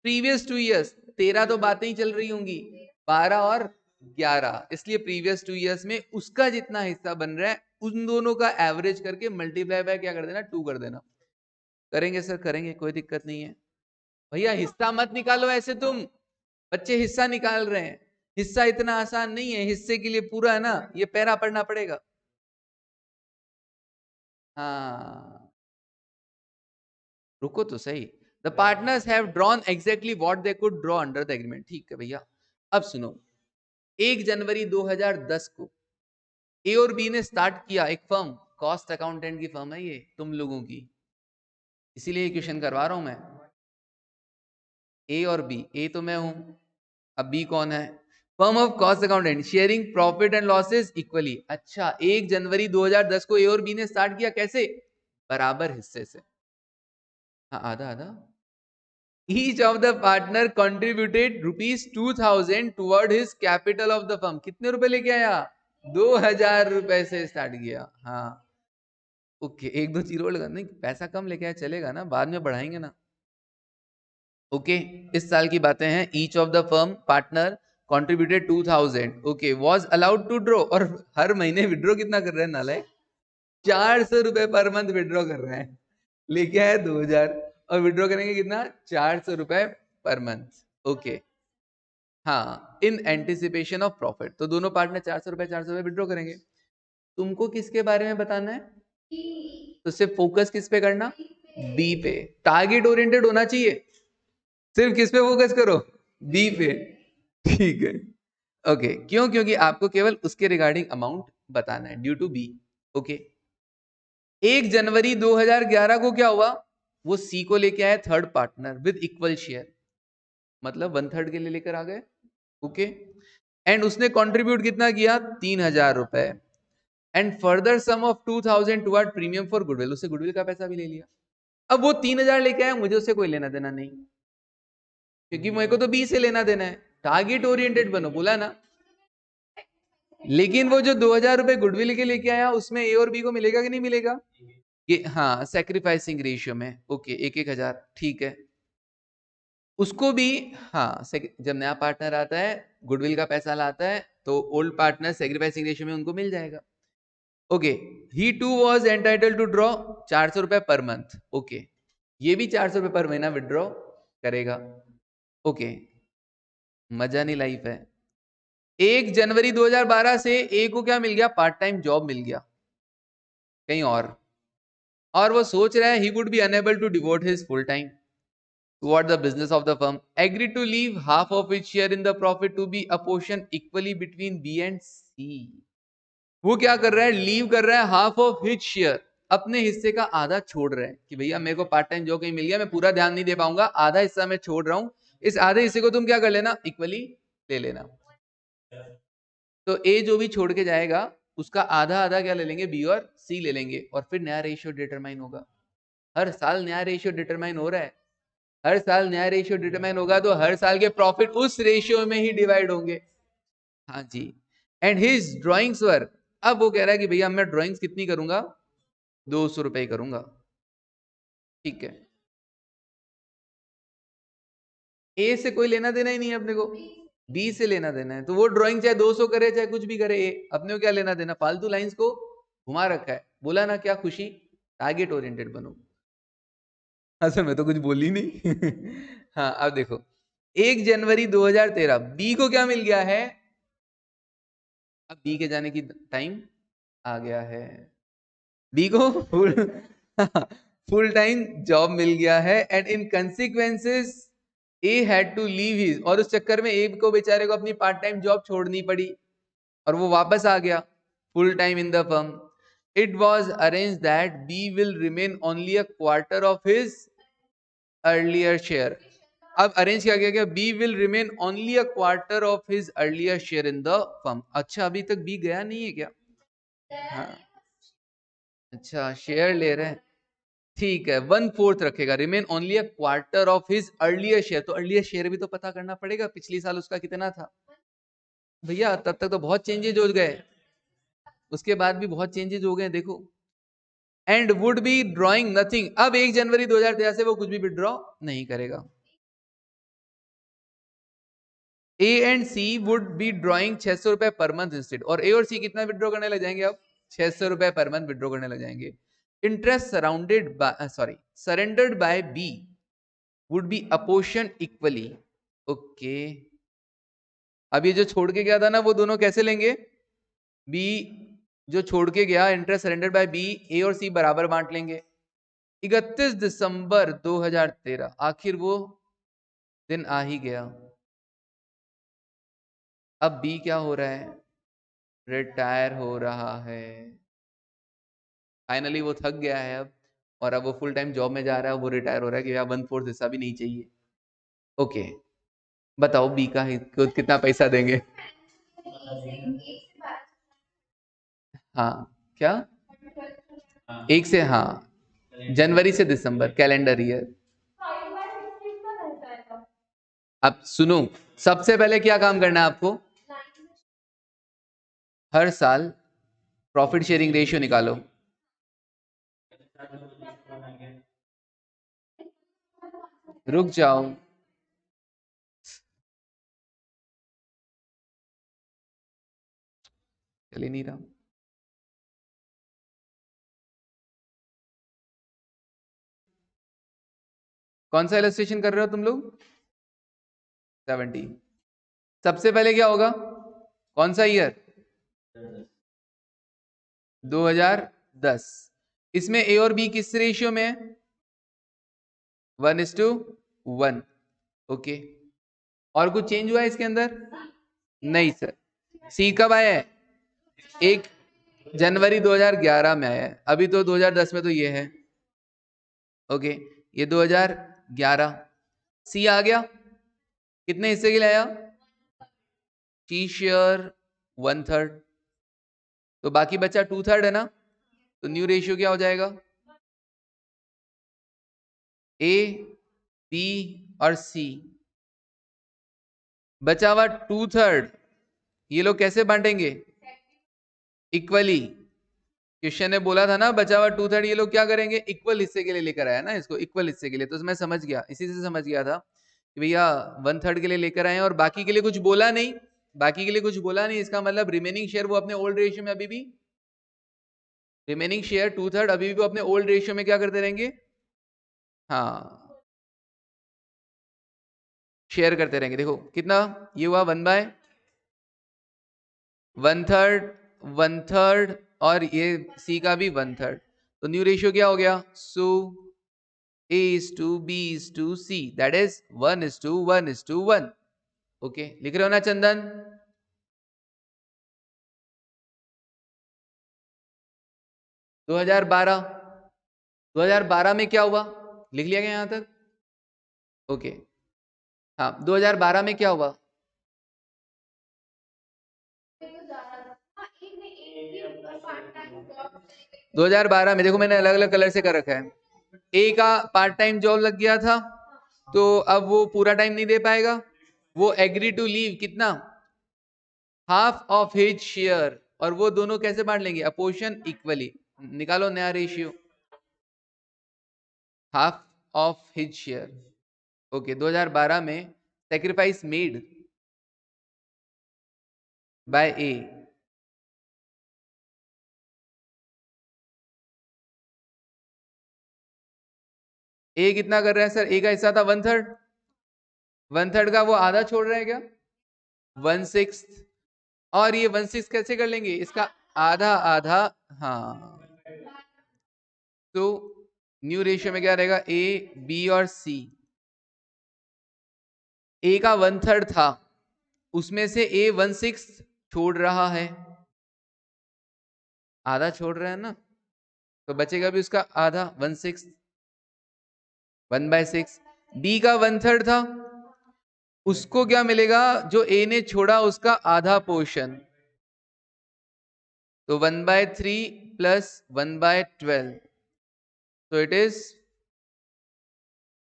प्रीवियस 2 इयर्स। 13 तो बातें ही चल रही होंगी, 12 और 11, इसलिए प्रीवियस 2 इयर्स में उसका जितना हिस्सा बन रहा है उन दोनों का एवरेज करके मल्टीप्लाई बाय क्या कर देना? 2 कर देना। करेंगे सर, करेंगे, कोई दिक्कत नहीं है भैया। हिस्सा मत निकालो ऐसे तुम, बच्चे हिस्सा निकाल रहे हैं। हिस्सा इतना आसान नहीं है, हिस्से के लिए पूरा है ना ये पैरा पढ़ना पड़ेगा। हाँ, रुको तो सही। The partners have drawn exactly what they could draw under the agreement. ठीक है भैया, अब सुनो। 1 जनवरी 2010 को ए और बी ने स्टार्ट किया एक फर्म, कॉस्ट अकाउंटेंट की फर्म है ये तुम लोगों की, इसीलिए ये क्वेश्चन करवा रहा हूं मैं। ए और बी, ए तो मैं हूं, अब बी कौन है? Firm of cost accountant sharing profit and losses equally. अच्छा, 1 जनवरी 2010 को ए और बी ने स्टार्ट किया, कैसे? बराबर हिस्से से। हाँ, आधा आधा। Each of the partner contributed ₹2000 toward his capital of the firm। कितने रुपए लेके आया? 2000 रुपए से स्टार्ट किया। हाँ, ओके, एक दो जीरो लगा, नहीं पैसा कम लेके आया चलेगा ना, बाद में बढ़ाएंगे ना। ओके, इस साल की बातें हैं। Each of the firm partner contributed 2000। Okay, was allowed to draw, और हर महीने विड्रॉ कितना कर रहे हैं नालायक? 400 रुपए पर मंथ विड्रॉ कर रहे हैं। लेके आए 2000 और विड्रॉ करेंगे कितना? 400 रुपए पर मंथ। ओके, हाँ, इन एंटिसिपेशन ऑफ प्रॉफिट। तो दोनों पार्टनर 400 रुपए विड्रॉ करेंगे। तुमको किसके बारे में बताना है? तो सिर्फ फोकस किस पे करना? बी पे। टारगेट ओरिएंटेड होना चाहिए, सिर्फ किस पे फोकस करो? बी पे। ठीक है, ओके। क्यों? क्योंकि आपको केवल उसके रिगार्डिंग अमाउंट बताना है, ड्यू टू बी। ओके, 1 जनवरी 2011 को क्या हुआ? वो सी को लेके आए third partner with equal share, मतलब 1/3 के लिए लेकर आ गए। ओके, एंड उसने कंट्रीब्यूट कितना किया? 3000 रुपए। And further sum of 2000 toward premium for goodwill, उससे गुडविल का पैसा भी ले लिया। अब वो 3000 लेके आया, मुझे उससे कोई लेना देना नहीं, क्योंकि मेरे को तो बी से लेना देना है। टारगेट ओरिएंटेड बनो, बोला ना। लेकिन वो जो 2000 रुपए गुडविल के लेके आया, उसमें ए और बी को मिलेगा कि नहीं मिलेगा? ये हाँ, सेक्रीफाइसिंग रेशियो में। ओके, 1-1000, ठीक है। उसको भी हाँ, जब नया पार्टनर आता है गुडविल का पैसा लाता है, तो ओल्ड पार्टनर सेक्रीफाइसिंग रेशियो में उनको मिल जाएगा। Okay, he too was entitle to draw 400 रुपए पर मंथ। ओके, ये भी 400 रुपए पर महीना विड्रॉ करेगा। ओके, मजा नहीं लाइफ है। 1 जनवरी 2012 से ए को क्या मिल गया? पार्ट टाइम जॉब मिल गया कहीं और वो सोच रहा है he would be unable to devote his full time toward the business of the firm, agreed to leave half of its share in the profit to be apportioned equally between B and C। वो क्या कर रहा है? Leave कर रहा है half of his share, अपने हिस्से का आधा छोड़ रहे हैं कि भैया मेरे को पार्ट टाइम जॉब कहीं मिल गया, मैं पूरा ध्यान नहीं दे पाऊंगा, आधा हिस्सा मैं छोड़ रहा हूं, इस आधे हिस्से को तुम क्या कर लेना? इक्वली ले लेना। तो ए जो भी छोड़ के जाएगा उसका आधा आधा क्या ले लेंगे? बी और सी ले लेंगे, और फिर नया रेशियो डिटरमाइन होगा। हर साल नया रेशियो डिटरमाइन हो रहा है, हर साल नया रेशियो डिटरमाइन होगा, तो हर साल के प्रॉफिट उस रेशियो में ही डिवाइड होंगे। हाँ जी, एंड हिज ड्रॉइंग्स वर, अब वो कह रहा है कि भैया मैं ड्रॉइंग्स कितनी करूंगा? 200 रुपए करूंगा। ठीक है, ए से कोई लेना देना ही नहीं है अपने को, बी से लेना देना है। तो वो ड्राइंग चाहे 200 करे चाहे कुछ भी करे, ए अपने को क्या लेना देना? फालतू लाइंस को घुमा रखा है। बोला ना क्या खुशी, टारगेट ओरिएंटेड बनो। असल में तो कुछ बोली नहीं। हाँ, अब देखो 1 जनवरी 2013 बी को क्या मिल गया है? अब बी के जाने की टाइम आ गया है। बी को फुल फुल टाइम जॉब मिल गया है, and in consequences A had to leave his, और उस चक्कर में ए को बेचारे को अपनी पार्ट टाइम जॉब छोड़नी पड़ी और वो वापस आ गया full time in the firm. It was arrange that B will remain only a quarter of his earlier share. अब अरेंज किया गया, B will remain only a quarter of his earlier share in the firm. अच्छा, अभी तक B गया नहीं है क्या? हाँ, अच्छा शेयर ले रहे हैं, ठीक है, 1/4 रखेगा, remain only a quarter of his earlier share. तो अर्लियर शेयर भी तो पता करना पड़ेगा, पिछली साल उसका कितना था भैया। तब तक तो बहुत चेंजेज हो गए, उसके बाद भी बहुत चेंजेज हो गए देखो। And would be drawing nothing, अब 1 जनवरी 2013 से वो कुछ भी विड्रॉ नहीं करेगा। A and C would be drawing 600 रुपए पर मंथ इंस्टेड, और ए और सी कितना विड्रॉ करने लग जाएंगे अब? 600 रुपए पर मंथ विड्रॉ करने लग जाएंगे। Interest surrounded by surrendered by B would be apportion equally. Okay, अब ये जो छोड़ के गया था ना, वो दोनों कैसे लेंगे? बी जो छोड़ के गया, इंटरेस्ट सरेंडर्ड बाय बी, ए और सी बराबर बांट लेंगे। 31 दिसंबर 2013, आखिर वो दिन आ ही गया। अब बी क्या हो रहा है? रिटायर हो रहा है। फाइनली वो थक गया है अब, और अब वो फुल टाइम जॉब में जा रहा है, वो रिटायर हो रहा है कि यार 1/4 हिस्सा भी नहीं चाहिए। ओके, बताओ बी का कितना पैसा देंगे? हाँ, क्या? 1 से, हाँ, जनवरी से दिसंबर, कैलेंडर ईयर। अब सुनो, सबसे पहले क्या काम करना है आपको? हर साल प्रॉफिट शेयरिंग रेशियो निकालो। रुक जाओ, चल ही नहीं रहा। कौन सा इलस्ट्रेशन कर रहे हो तुम लोग? 70। सबसे पहले क्या होगा? कौन सा ईयर? 2010। इसमें ए और बी किस रेशियो में है? 1:1। ओके, और कुछ चेंज हुआ है इसके अंदर? नहीं सर। सी कब आया है? 1 जनवरी 2011 में आया है, अभी तो 2010 में तो ये है। ओके, ये 2011। सी आ गया, कितने हिस्से के लिए आया? टी शेयर 1/3, तो बाकी बचा 2/3 है ना। तो न्यू रेशियो क्या हो जाएगा? ए, बी और सी, बचा हुआ 2/3, ये लोग कैसे बांटेंगे? इक्वली। क्वेश्चन ने बोला था ना, बचा हुआ 2/3 ये लोग क्या करेंगे? इक्वल हिस्से के लिए लेकर आया ना इसको, इक्वल हिस्से के लिए। तो मैं समझ गया, इसी से समझ गया था कि भैया 1/3 के लिए लेकर आए, और बाकी के लिए कुछ बोला नहीं। बाकी के लिए कुछ बोला नहीं, इसका मतलब रिमेनिंग शेयर वो अपने ओल्ड रेशियो में अभी भी, रिमेनिंग शेयर 2/3 अभी भी वो अपने ओल्ड रेशियो में क्या करते रहेंगे? हाँ, शेयर करते रहेंगे। देखो कितना ये हुआ, 1/1/3, 1/3, और ये सी का भी 1/3। तो न्यू रेशियो क्या हो गया? सो A is to B is to C, that is 1:1:1। Okay, लिख रहे हो ना चंदन? 2012, 2012 में क्या हुआ? लिख लिया गया यहां तक? ओके, हाँ, 2012 में क्या हुआ? 2012 में देखो, मैंने अलग अलग कलर से कर रखा है। ए का पार्ट टाइम जॉब लग गया था, तो अब वो पूरा टाइम नहीं दे पाएगा। वो एग्री टू लीव कितना? हाफ ऑफ हिज शेयर, और वो दोनों कैसे बांट लेंगे? Apportion equally. निकालो नया ratio, half of his share. Okay, 2012 में सेक्रीफाइस मेड बाय ए। ए कितना कर रहा है सर? ए का हिस्सा था 1/3, 1/3 का वो आधा छोड़ रहा है क्या? 1/6। और ये 1/6 कैसे कर लेंगे? इसका आधा आधा, हाँ। तो न्यू रेशियो में क्या रहेगा? ए, बी और सी। ए का 1/3 था, उसमें से ए 1/6 छोड़ रहा है, आधा छोड़ रहा है ना, तो बचेगा भी उसका आधा, 1/6, 1/6। बी का 1/3 था, उसको क्या मिलेगा? जो ए ने छोड़ा उसका आधा पोर्शन, तो 1/3 प्लस 1/12। तो इट इज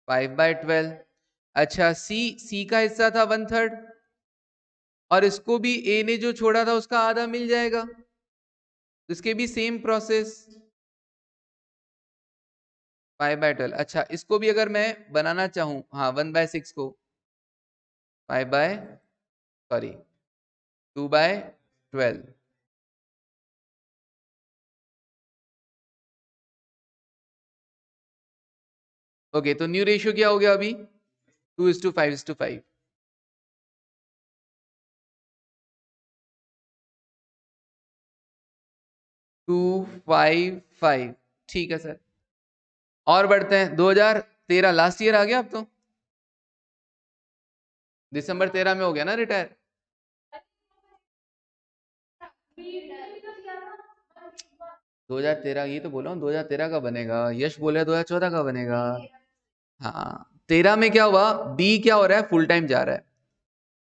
5/12। अच्छा, सी का हिस्सा था 1/3, और इसको भी ए ने जो छोड़ा था उसका आधा मिल जाएगा, इसके भी सेम प्रोसेस 5/12। अच्छा, इसको भी अगर मैं बनाना चाहूं, हाँ 1/6 को 5 बाय सॉरी 2/12। ओके, तो न्यू रेशियो क्या हो गया अभी? 2:5:5। 2:5:5, ठीक है सर। और बढ़ते हैं, 2013 लास्ट ईयर आ गया, अब तो दिसंबर 13 में हो गया ना रिटायर। 2013, ये तो बोला हूँ 2013 का बनेगा, यश बोले 2014 का बनेगा। हाँ, 13 में क्या हुआ, बी क्या हो रहा है, फुल टाइम जा रहा है,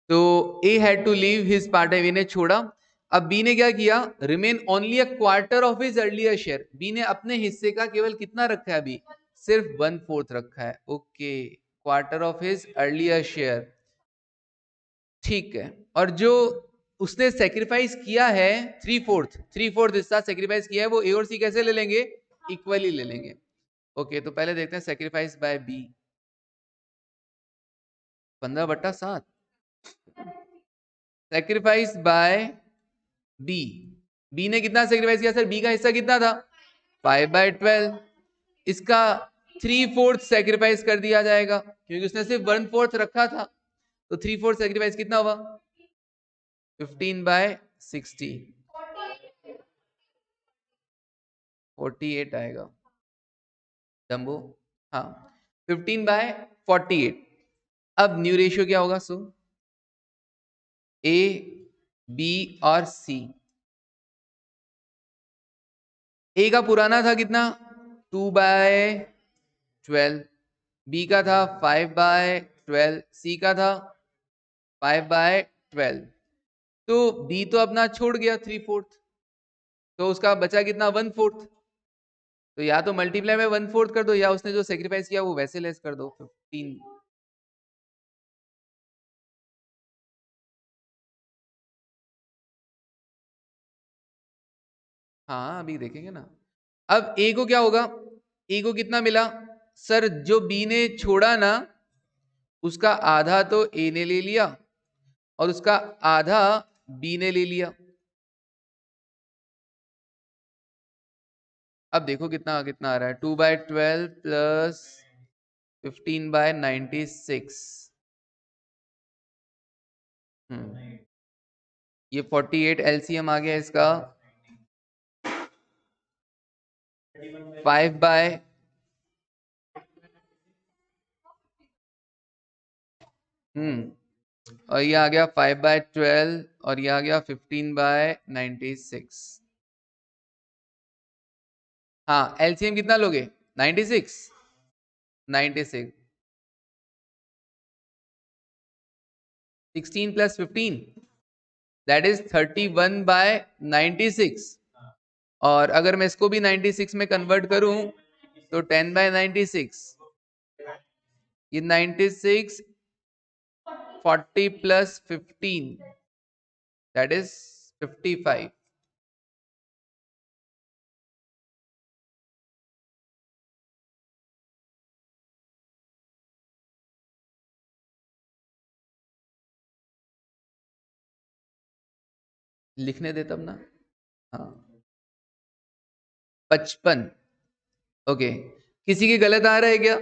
तो A had to leave his part time, ने छोड़ा। अब बी ने क्या किया, remain only a quarter of his earlier share, B ने अपने हिस्से का केवल कितना रखा है अभी, सिर्फ 1/4 रखा है। Okay, quarter of his earlier share, ठीक है। और जो उसने सेक्रीफाइस किया है, 3/4 हिस्सा सेक्रीफाइस किया है, वो ए और सी कैसे ले लेंगे, इक्वली ले लेंगे। ओके, तो पहले देखते हैं sacrifice by B, 15/7। Sacrifice by B, B ने कितना सेक्रीफाइस किया सर, बी का हिस्सा कितना था 5/12, इसका 3/4 सेक्रीफाइस कर दिया जाएगा, क्योंकि उसने सिर्फ 1/4 रखा था, तो 3/4 सेक्रीफाइस कितना हुआ, 15/60, 48 आएगा डम्बो। हाँ, 15/48। अब न्यू रेशियो क्या होगा, सो ए बी और सी, ए का पुराना था कितना 2/12, बी का था 5/12, सी का था 5/12, तो बी तो अपना छोड़ गया 3/4, तो उसका बचा कितना 1/4, तो या तो मल्टीप्लाई में 1/4 कर दो, या उसने जो सेक्रीफाइस किया वो वैसे लेस कर दो 15। हाँ, अभी देखेंगे ना। अब ए को क्या होगा, ए को कितना मिला सर, जो बी ने छोड़ा ना उसका आधा तो ए ने ले लिया, और उसका आधा बी ने ले लिया। अब देखो कितना कितना आ रहा है, 2/12 प्लस 15/96, ये 48 एलसीएम आ गया इसका, 5 बाय और ये आ गया 5/12, और ये आ गया 15/96। हाँ, एलसीएम कितना लोगे, 96, 96, 16 प्लस 15, दैट इज 31/96, और अगर मैं इसको भी 96 में कन्वर्ट करूं तो 10/96, ये 96, 40 प्लस 15, दैट इज 55। लिखने दे तब ना। हाँ, 55। ओके, किसी की गलत आ रहा है क्या,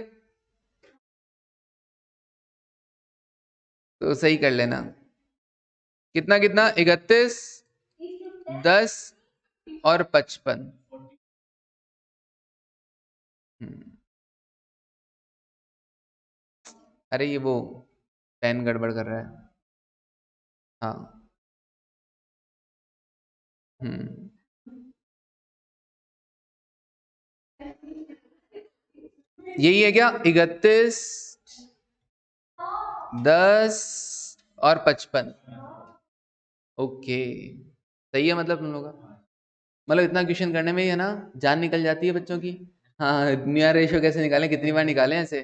तो सही कर लेना। कितना कितना, 31, 10 और 55। अरे ये वो पेन गड़बड़ कर रहा है। हाँ, हम्म, यही है क्या, 31, 10 और 55। ओके, सही है, मतलब तुम लोग का, मतलब इतना क्वेश्चन करने में ही है ना जान निकल जाती है बच्चों की। हाँ, न्यू ईयर रेशियो कैसे निकालें, कितनी बार निकालें ऐसे,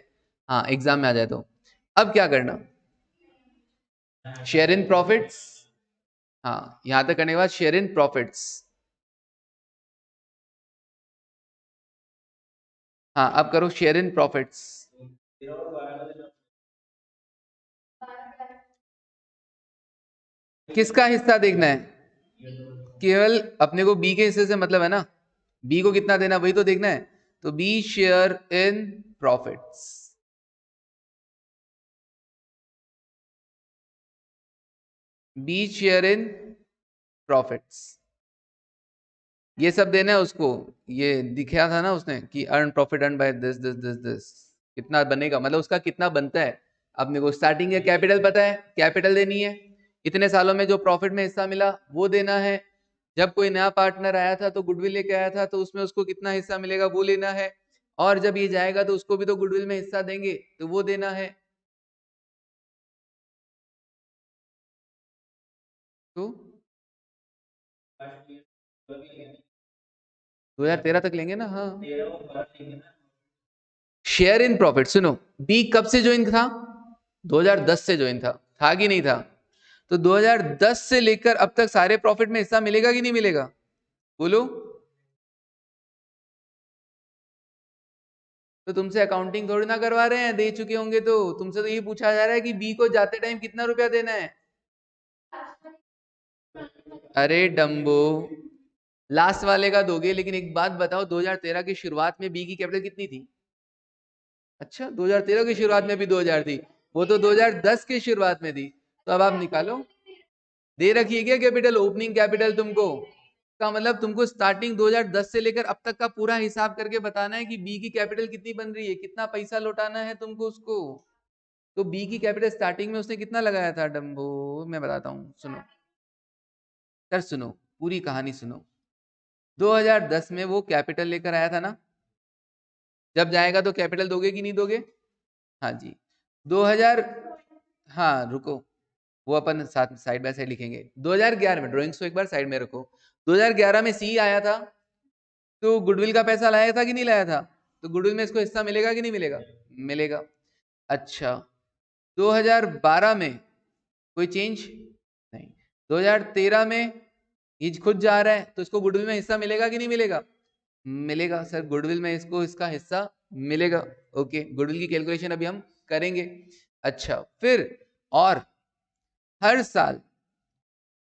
हाँ एग्जाम में आ जाए तो। अब क्या करना, शेयर इन प्रॉफिट्स, हाँ यहां तक करने के बाद शेयर इन प्रॉफिट्स, हाँ अब करो शेयर इन प्रॉफिट्स। किसका हिस्सा देखना है, केवल अपने को बी के हिस्से से मतलब है ना, बी को कितना देना वही तो देखना है। तो B share in profits, B share in profits, ये सब देना है उसको। ये दिखाया था ना उसने कि earn profit earn by this this this this, कितना बनेगा, मतलब उसका कितना बनता है। अब मेरे को स्टार्टिंग का कैपिटल पता है, कैपिटल देनी है, इतने सालों में जो प्रॉफिट में हिस्सा मिला वो देना है, जब कोई नया पार्टनर आया था तो गुडविल लेके आया था तो उसमें उसको कितना हिस्सा मिलेगा वो लेना है, और जब ये जाएगा तो उसको भी तो गुडविल में हिस्सा देंगे तो वो देना है। तो 2013 तक लेंगे ना, हाँ। शेयर इन प्रॉफिट, सुनो, बी कब से ज्वाइन था, 2010 से ज्वाइन था कि नहीं था। तो 2010 से लेकर अब तक सारे प्रॉफिट में हिस्सा मिलेगा कि नहीं मिलेगा, बोलो। तो तुमसे अकाउंटिंग थोड़ी ना करवा रहे हैं, दे चुके होंगे तो तुमसे तो ये पूछा जा रहा है कि बी को जाते टाइम कितना रुपया देना है। अरे डम्बो, लास्ट वाले का दोगे, लेकिन एक बात बताओ, 2013 की शुरुआत में बी की कैपिटल कितनी थी। अच्छा, 2013 की शुरुआत में भी 2000 थी, वो तो 2010 की शुरुआत में थी। तो अब आप निकालो, दे रखी है क्या कैपिटल, ओपनिंग कैपिटल तुमको, का मतलब तुमको स्टार्टिंग 2010 से लेकर अब तक का पूरा हिसाब करके बताना है कि बी की कैपिटल कितनी बन रही है, कितना पैसा लौटाना है तुमको उसको। तो बी की कैपिटल स्टार्टिंग में उसने कितना लगाया था डम्बो, मैं बताता हूँ, सुनो सर, सुनो पूरी कहानी सुनो। 2010 में वो कैपिटल लेकर आया था ना, जब जाएगा तो कैपिटल दोगे कि नहीं दोगे, हाँ जी। 2000, हाँ रुको, वो अपन साथ साइड बाय साइड लिखेंगे। 2011 में, ड्राइंग्स को एक बार साइड में रखो, 2011 में सी आया था, तो गुडविल का पैसा लाया था कि नहीं लाया था, तो गुडविल में इसको हिस्सा मिलेगा कि नहीं मिलेगा, मिलेगा। अच्छा, 2012 में कोई चेंज नहीं, 2013 में ये खुद जा रहा है तो इसको गुडविल में हिस्सा मिलेगा कि नहीं मिलेगा, मिलेगा सर, गुडविल में इसको इसका हिस्सा मिलेगा। ओके, गुडविल की कैलकुलेशन अभी हम करेंगे। अच्छा फिर, और हर साल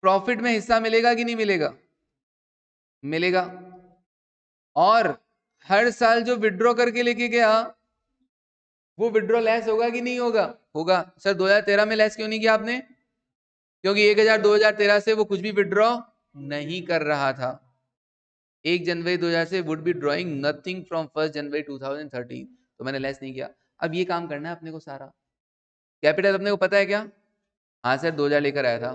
प्रॉफिट में हिस्सा मिलेगा कि नहीं मिलेगा, मिलेगा। और हर साल जो विड्रॉ करके लेके गया वो विड्रॉ लेस होगा कि नहीं होगा, होगा। सर 2013 में लेस क्यों नहीं किया आपने, क्योंकि 2013 से वो कुछ भी विड्रॉ नहीं कर रहा था। 1 जनवरी 2000 से would be drawing nothing from 1 जनवरी 2013, तो मैंने लेस नहीं किया। अब ये काम करना है अपने को सारा। कैपिटल अपने को पता है क्या, हाँ सर 2000 लेकर आया था।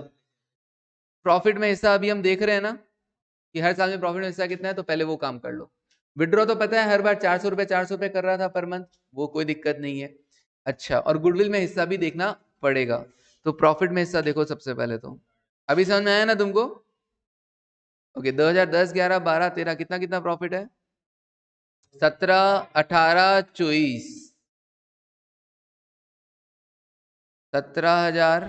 प्रॉफिट में हिस्सा अभी हम देख रहे हैं ना कि हर साल में प्रॉफिट में हिस्सा कितना है, तो पहले वो काम कर लो। विड्रॉ तो पता है हर बार 400 रुपए कर रहा था पर मंथ, वो कोई दिक्कत नहीं है। अच्छा, और गुडविल में हिस्सा भी देखना पड़ेगा। तो प्रॉफिट में हिस्सा देखो सबसे पहले, तो अभी समझ में आया ना तुमको। ओके, 2010 11 12 13 कितना कितना प्रॉफिट है, 17 18 24, 17,000,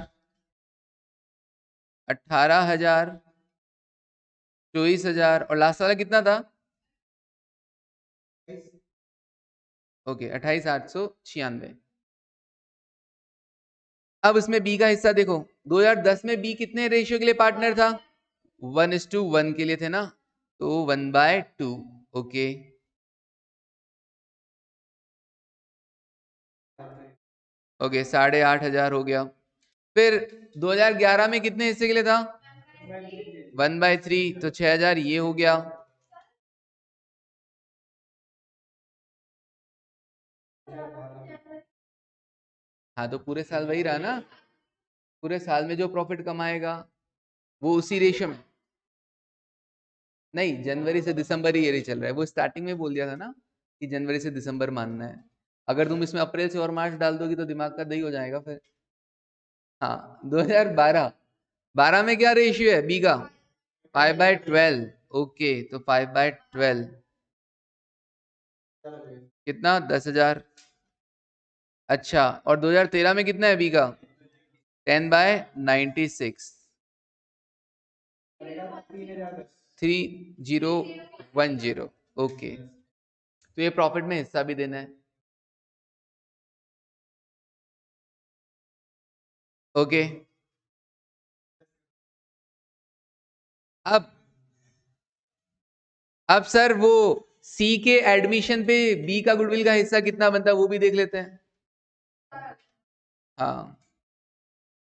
18,000, 24,000, और लास्ट वाला कितना था, ओके 28,896। अब इसमें बी का हिस्सा देखो, 2010 में बी कितने रेशियो के लिए पार्टनर था, 1:1 के लिए थे ना, तो 1/2। ओके, ओके 8,500 हो गया। फिर 2011 में कितने हिस्से के लिए था, 1/3, तो 6,000 ये हो गया। हाँ तो पूरे साल वही रहा ना, पूरे साल में जो प्रॉफिट कमाएगा वो उसी रेशियो में, नहीं जनवरी से दिसंबर ही ये चल रहा है, वो स्टार्टिंग में बोल दिया था ना कि जनवरी से दिसंबर मानना है। अगर तुम इसमें अप्रैल से और मार्च डाल दोगी तो दिमाग का दही हो जाएगा फिर। हाँ 2012, 12 में क्या रेशियो है बी का, 5/12। ओके, तो 5/12, कितना? 10,000। अच्छा, और 2013 में कितना है बी का? 10/96, 3010। ओके, तो ये प्रॉफिट में हिस्सा भी देना है। ओके, अब सर वो सी के एडमिशन पे बी का गुडविल का हिस्सा कितना बनता है वो भी देख लेते हैं। हाँ,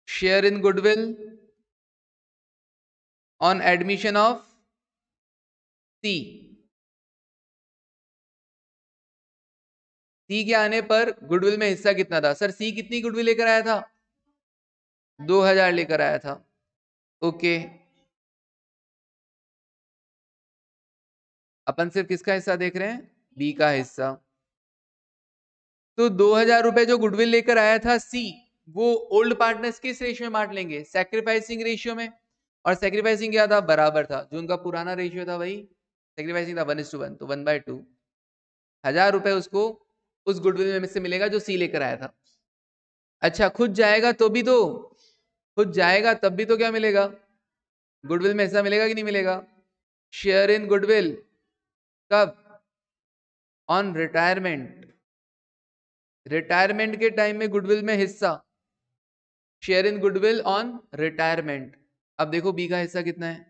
share in goodwill on admission of C. C के आने पर गुडविल में हिस्सा कितना था सर? सी कितनी गुडविल लेकर आया था? 2,000 लेकर आया था। ओके, अपन सिर्फ किसका हिस्सा देख रहे हैं? बी का हिस्सा। तो 2,000 रुपए जो गुडविल लेकर आया था सी, वो ओल्ड पार्टनर्स किस रेशियो में बांट लेंगे? सैक्रिफाइसिंग रेशियो में। और सैक्रिफाइसिंग क्या था? बराबर था, जो उनका पुराना रेशियो था वही सैक्रिफाइसिंग था, 1:1, तो 1/2। 1,000 रुपए उसको उस गुडविल में से मिलेगा जो सी लेकर आया था। अच्छा, खुद जाएगा तो भी तो, खुद जाएगा तब भी तो क्या मिलेगा? गुडविल में हिस्सा मिलेगा कि नहीं मिलेगा? शेयर इन गुडविल कब? On retirement. रिटायरमेंट के टाइम में गुडविल में हिस्सा, share in goodwill on retirement. अब देखो बी का हिस्सा कितना है,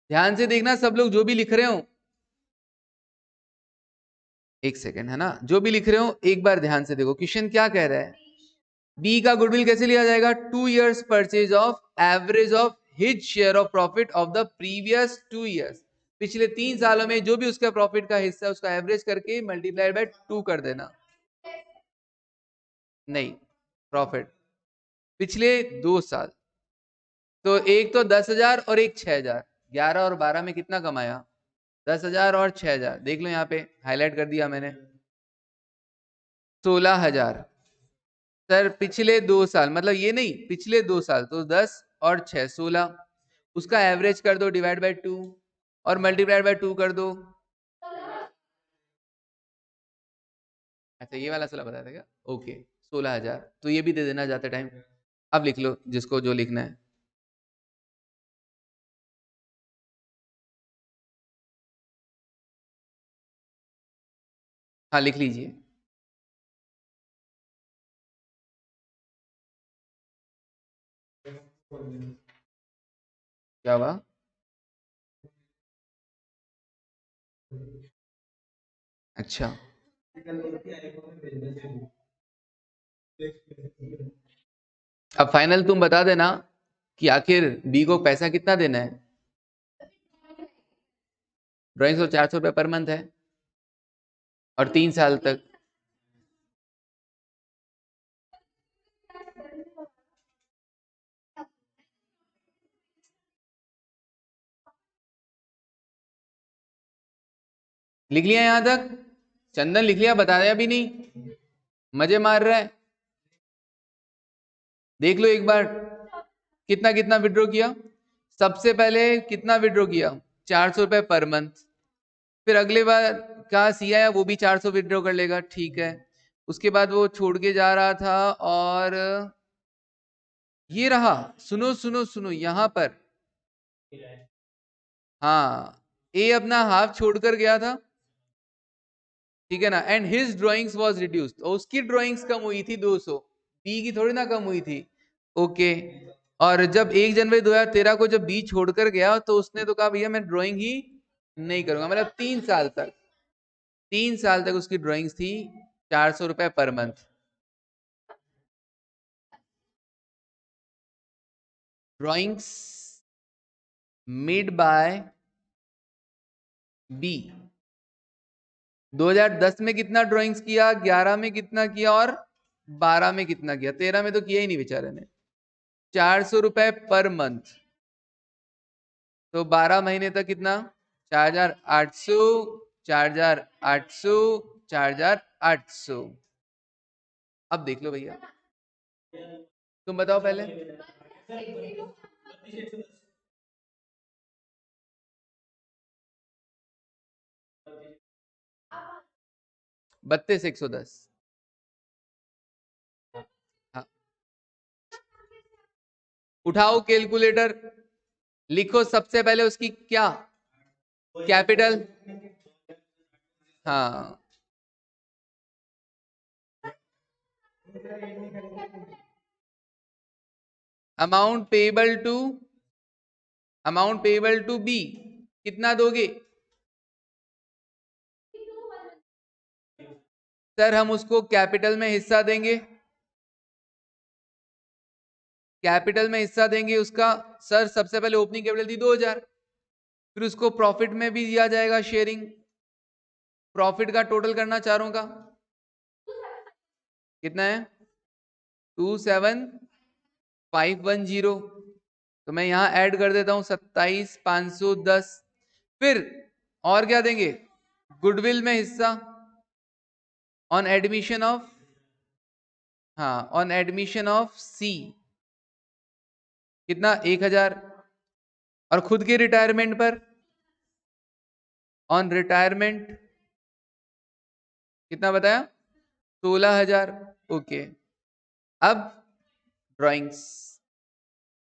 ध्यान से देखना सब लोग, जो भी लिख रहे हो। एक सेकेंड, है ना, जो भी लिख रहे हो एक बार ध्यान से देखो क्वेश्चन क्या कह रहा है। बी का गुडविल कैसे लिया जाएगा? 2 years purchase of average of his share of profit of the previous 2 years। पिछले 3 सालों में जो भी उसका प्रॉफिट का हिस्सा है उसका एवरेज करके मल्टीप्लाइड बाय 2 कर देना। नहीं, प्रॉफिट पिछले 2 साल। तो एक तो 10,000 और एक 6,000, 11 और 12 में कितना कमाया? 10,000 और 6,000। देख लो यहाँ पे हाईलाइट कर दिया मैंने, 16,000। सर पिछले 2 साल मतलब ये नहीं, पिछले 2 साल, तो 10 और 6, 16। उसका एवरेज कर दो डिवाइड बाय 2 और मल्टीप्लाइड बाय 2 कर दो। अच्छा, ये वाला 16 बताया था क्या? ओके, 16,000, तो ये भी दे देना जाते टाइम। अब लिख लो जिसको जो लिखना है। हाँ, लिख लीजिए। क्या हुआ? अच्छा, अब फाइनल तुम बता देना कि आखिर बी को पैसा कितना देना है। ड्राइंग तो 400 रुपये पर मंथ है और 3 साल तक। लिख लिया यहां तक? चंदन लिख लिया? बता दिया भी नहीं, मजे मार रहा है। देख लो एक बार कितना कितना विड्रॉ किया। सबसे पहले कितना विड्रॉ किया? 400 रुपये पर मंथ। फिर अगले बार का सी आया, वो भी 400 विड्रॉ कर लेगा, ठीक है। उसके बाद वो छोड़ के जा रहा था, और ये रहा, सुनो सुनो सुनो यहां पर। हाँ, ए अपना हाफ छोड़कर गया था, ठीक है ना, and his drawings was reduced, और उसकी ड्राइंग्स कम हुई थी 200, बी की थोड़ी ना कम हुई थी। ओके, और जब 1 जनवरी 2013 को जब बी छोड़कर गया तो उसने तो कहा भैया मैं ड्राइंग ही नहीं करूंगा, मतलब 3 साल तक, 3 साल तक उसकी ड्राइंग्स थी 400 रुपए per month. Drawings made by B. 2010 में कितना ड्राइंग्स किया, 11 में कितना किया, और 12 में कितना किया? 13 में तो किया ही नहीं बेचारे ने। 400 रुपए पर मंथ, तो 12 महीने तक कितना? 4,800, 4,800, 4,800। अब देख लो भैया, तुम बताओ पहले। 32,110। हाँ, उठाओ कैलकुलेटर, लिखो सबसे पहले उसकी क्या कैपिटल। हाँ, अमाउंट पेबल टू बी कितना दोगे? सर हम उसको कैपिटल में हिस्सा देंगे, कैपिटल में हिस्सा देंगे उसका। सर सबसे पहले ओपनिंग कैपिटल दी 2,000, फिर उसको प्रॉफिट में भी दिया जाएगा शेयरिंग। प्रॉफिट का टोटल करना चारों का कितना है? 27,510। तो मैं यहां ऐड कर देता हूं 27,510। फिर और क्या देंगे? गुडविल में हिस्सा ऑन एडमिशन ऑफ, हाँ ऑन एडमिशन ऑफ सी कितना? 1,000। और खुद के रिटायरमेंट पर ऑन रिटायरमेंट कितना बताया? 16,000। ओके, अब ड्राइंग्स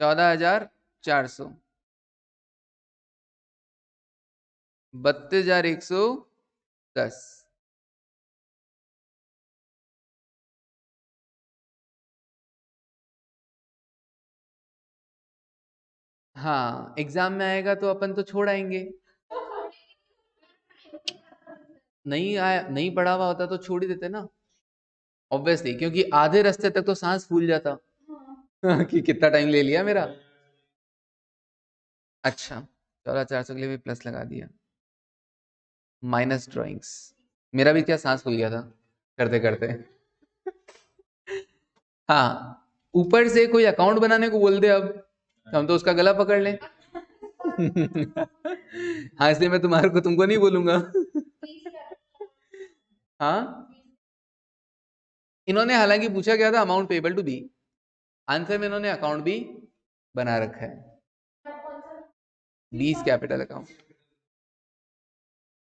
14,400, 32,110। हाँ, एग्जाम में आएगा तो अपन तो छोड़ आएंगे। नहीं आया, नहीं पढ़ा हुआ होता तो छोड़ ही देते ना, ऑब्वियसली, क्योंकि आधे रास्ते तक तो सांस फूल जाता कि कितना टाइम ले लिया मेरा। अच्छा, 14,400 के लिए भी प्लस लगा दिया, माइनस ड्राइंग्स। मेरा भी क्या सांस फूल गया था करते करते। हाँ, ऊपर से कोई अकाउंट बनाने को बोल दे अब, तो हम तो उसका गला पकड़ लें। हाँ, इसलिए मैं तुम्हारे को तुमको नहीं बोलूंगा। हाँ, इन्होंने हालांकि पूछा क्या था? Amount payable to B. Answer में इन्होंने अकाउंट भी बना रखा है, 20 कैपिटल अकाउंट।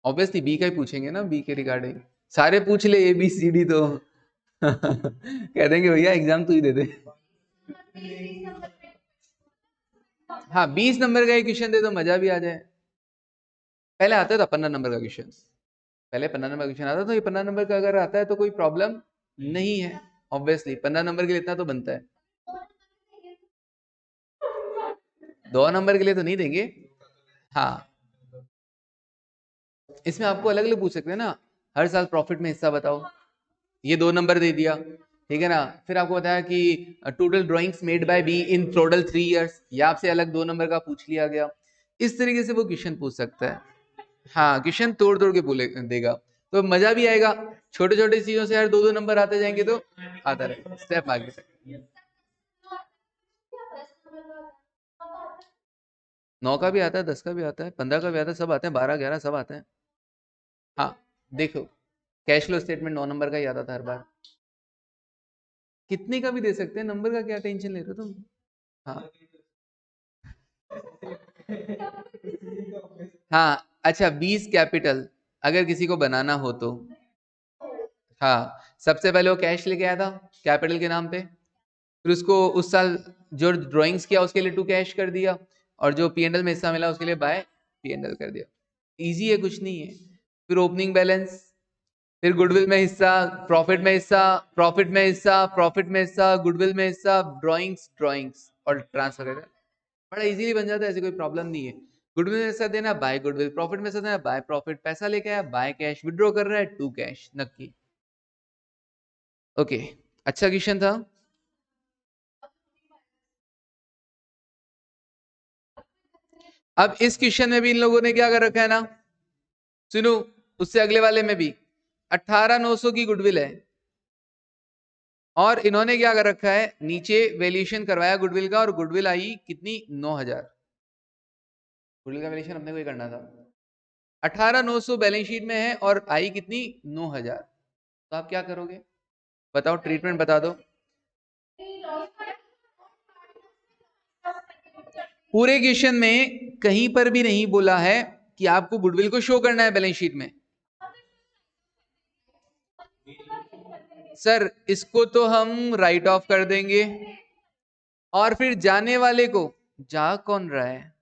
ऑब्वियसली बी का ही पूछेंगे ना, बी के रिगार्डिंग। सारे पूछ ले ए बी सी डी तो कह देंगे भैया एग्जाम तू ही दे दे। हाँ, 20 नंबर का क्वेश्चन दे तो मजा भी आ जाए। पहले आता था 15 नंबर का क्वेश्चन, पहले 15 नंबर का क्वेश्चन आता, तो ये 15 नंबर का अगर आता है तो कोई प्रॉब्लम नहीं है। ऑब्वियसली 15 नंबर के लिए इतना तो बनता है। 2 नंबर के लिए तो नहीं देंगे। हाँ, इसमें आपको अलग अलग पूछ सकते हैं ना, हर साल प्रॉफिट में हिस्सा बताओ, ये 2 नंबर दे दिया, ठीक है ना। फिर आपको बताया कि total drawings made by be in total 3 years, या आपसे अलग 2 नंबर का पूछ लिया गया। इस तरीके से वो क्वेश्चन पूछ सकता है। हाँ, क्वेश्चन तोड़ तोड़ के बोले देगा, तो मजा भी आएगा। छोटे छोटे चीजों से यार 2-2 नंबर आते जाएंगे तो आता रहेगा स्टेप आगे तक। 9 का भी आता है, 10 का भी आता है, 15 का भी आता है, सब आते हैं, 12-11 सब आते हैं। हाँ, देखो कैश फ्लो स्टेटमेंट 9 नंबर का ही आता था हर बार। कितने का भी दे सकते हैं, नंबर का क्या टेंशन ले रहे हो तुम। हाँ हाँ, अच्छा 20 कैपिटल अगर किसी को बनाना हो तो, हाँ सबसे पहले वो कैश लेके आया था कैपिटल के नाम पे, फिर उसको उस साल जो ड्राइंग्स किया उसके लिए टू कैश कर दिया, और जो पीएनएल में हिस्सा मिला उसके लिए बाय पीएनएल कर दिया। इजी है, कुछ नहीं है। फिर ओपनिंग बैलेंस, फिर गुडविल में हिस्सा, प्रॉफिट में हिस्सा, प्रॉफिट में हिस्सा, प्रॉफिट में हिस्सा, गुडविल में हिस्सा, ड्राइंग्स ड्राइंग्स और ट्रांसफर कर, बड़ा इजीली बन जाता है, ऐसी कोई प्रॉब्लम नहीं है। गुडविल में हिस्सा देना बाय गुडविल, प्रॉफिट में हिस्सा देना बाय प्रॉफिट, पैसा लेके आया बाय कैश, विड्रॉ कर रहा है टू कैश, नक्की। ओके, अच्छा क्वेश्चन था। अब इस क्वेश्चन में भी इन लोगों ने क्या कर रखा है ना, सुनो, उससे अगले वाले में भी 18,900 की गुडविल है, और इन्होंने क्या कर रखा है, नीचे वैल्यूएशन करवाया गुडविल का, और गुडविल आई कितनी? 9,000। गुडविल का वैल्यूएशन अपने को ही करना था। 18,900 बैलेंस शीट में है और आई कितनी? 9,000। तो आप क्या करोगे बताओ, ट्रीटमेंट बता दो। पूरे क्वेश्चन में कहीं पर भी नहीं बोला है कि आपको गुडविल को शो करना है बैलेंस शीट में। सर इसको तो हम राइट ऑफ कर देंगे, और फिर जाने वाले को, जा कौन रहा है,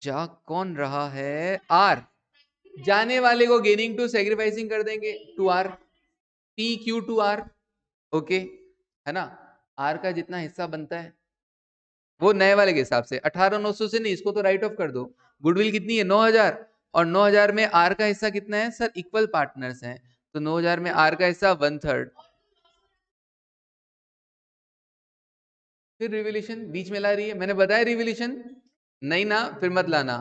जा कौन रहा है, आर, जाने वाले को गेनिंग टू सेक्रीफाइसिंग कर देंगे to R, P Q to R, okay है ना। आर का जितना हिस्सा बनता है वो नए वाले के हिसाब से 18,900 से नहीं, इसको तो राइट ऑफ कर दो। गुडविल कितनी है 9,000, और 9,000 में आर का हिस्सा कितना है सर, इक्वल पार्टनर्स हैं, तो 9,000 में आर का हिस्सा 1/3। फिर रिवोल्यूशन बीच में ला रही है, मैंने बताया रिवोल्यूशन नहीं ना, फिर मत लाना।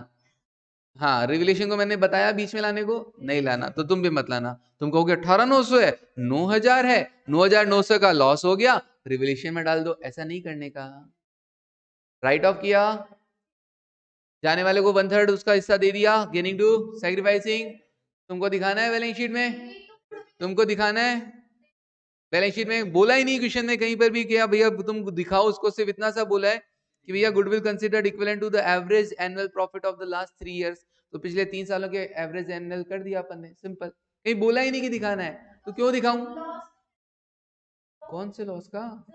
हाँ रिवोल्यूशन को मैंने बताया बीच में लाने को नहीं लाना, तो तुम भी मत लाना। तुम कहोगे 18,900 है, 9,000 है, 9,900 का लॉस हो गया, रिवोल्यूशन में डाल दो, ऐसा नहीं करने का। राइट ऑफ किया, जाने वाले को 1/3 उसका हिस्सा दे दिया, गेनिंग टू सैक्रिफाइसिंग। तुमको दिखाना है बैलेंस शीट में, तुमको दिखाना है बैलेंस शीट में। बोला ही नहीं क्वेश्चन में कहीं पर भी कि भैया तुम दिखाओ उसको, सिर्फ इतना सा बोला है कि भैया goodwill considered equivalent to the average annual profit of the last 3 years. तो पिछले 3 सालों के एवरेज एनुअल कर दिया अपन ने, सिंपल। कहीं बोला ही नहीं कि दिखाना है, तो क्यों दिखाऊं। कौन से लॉस का,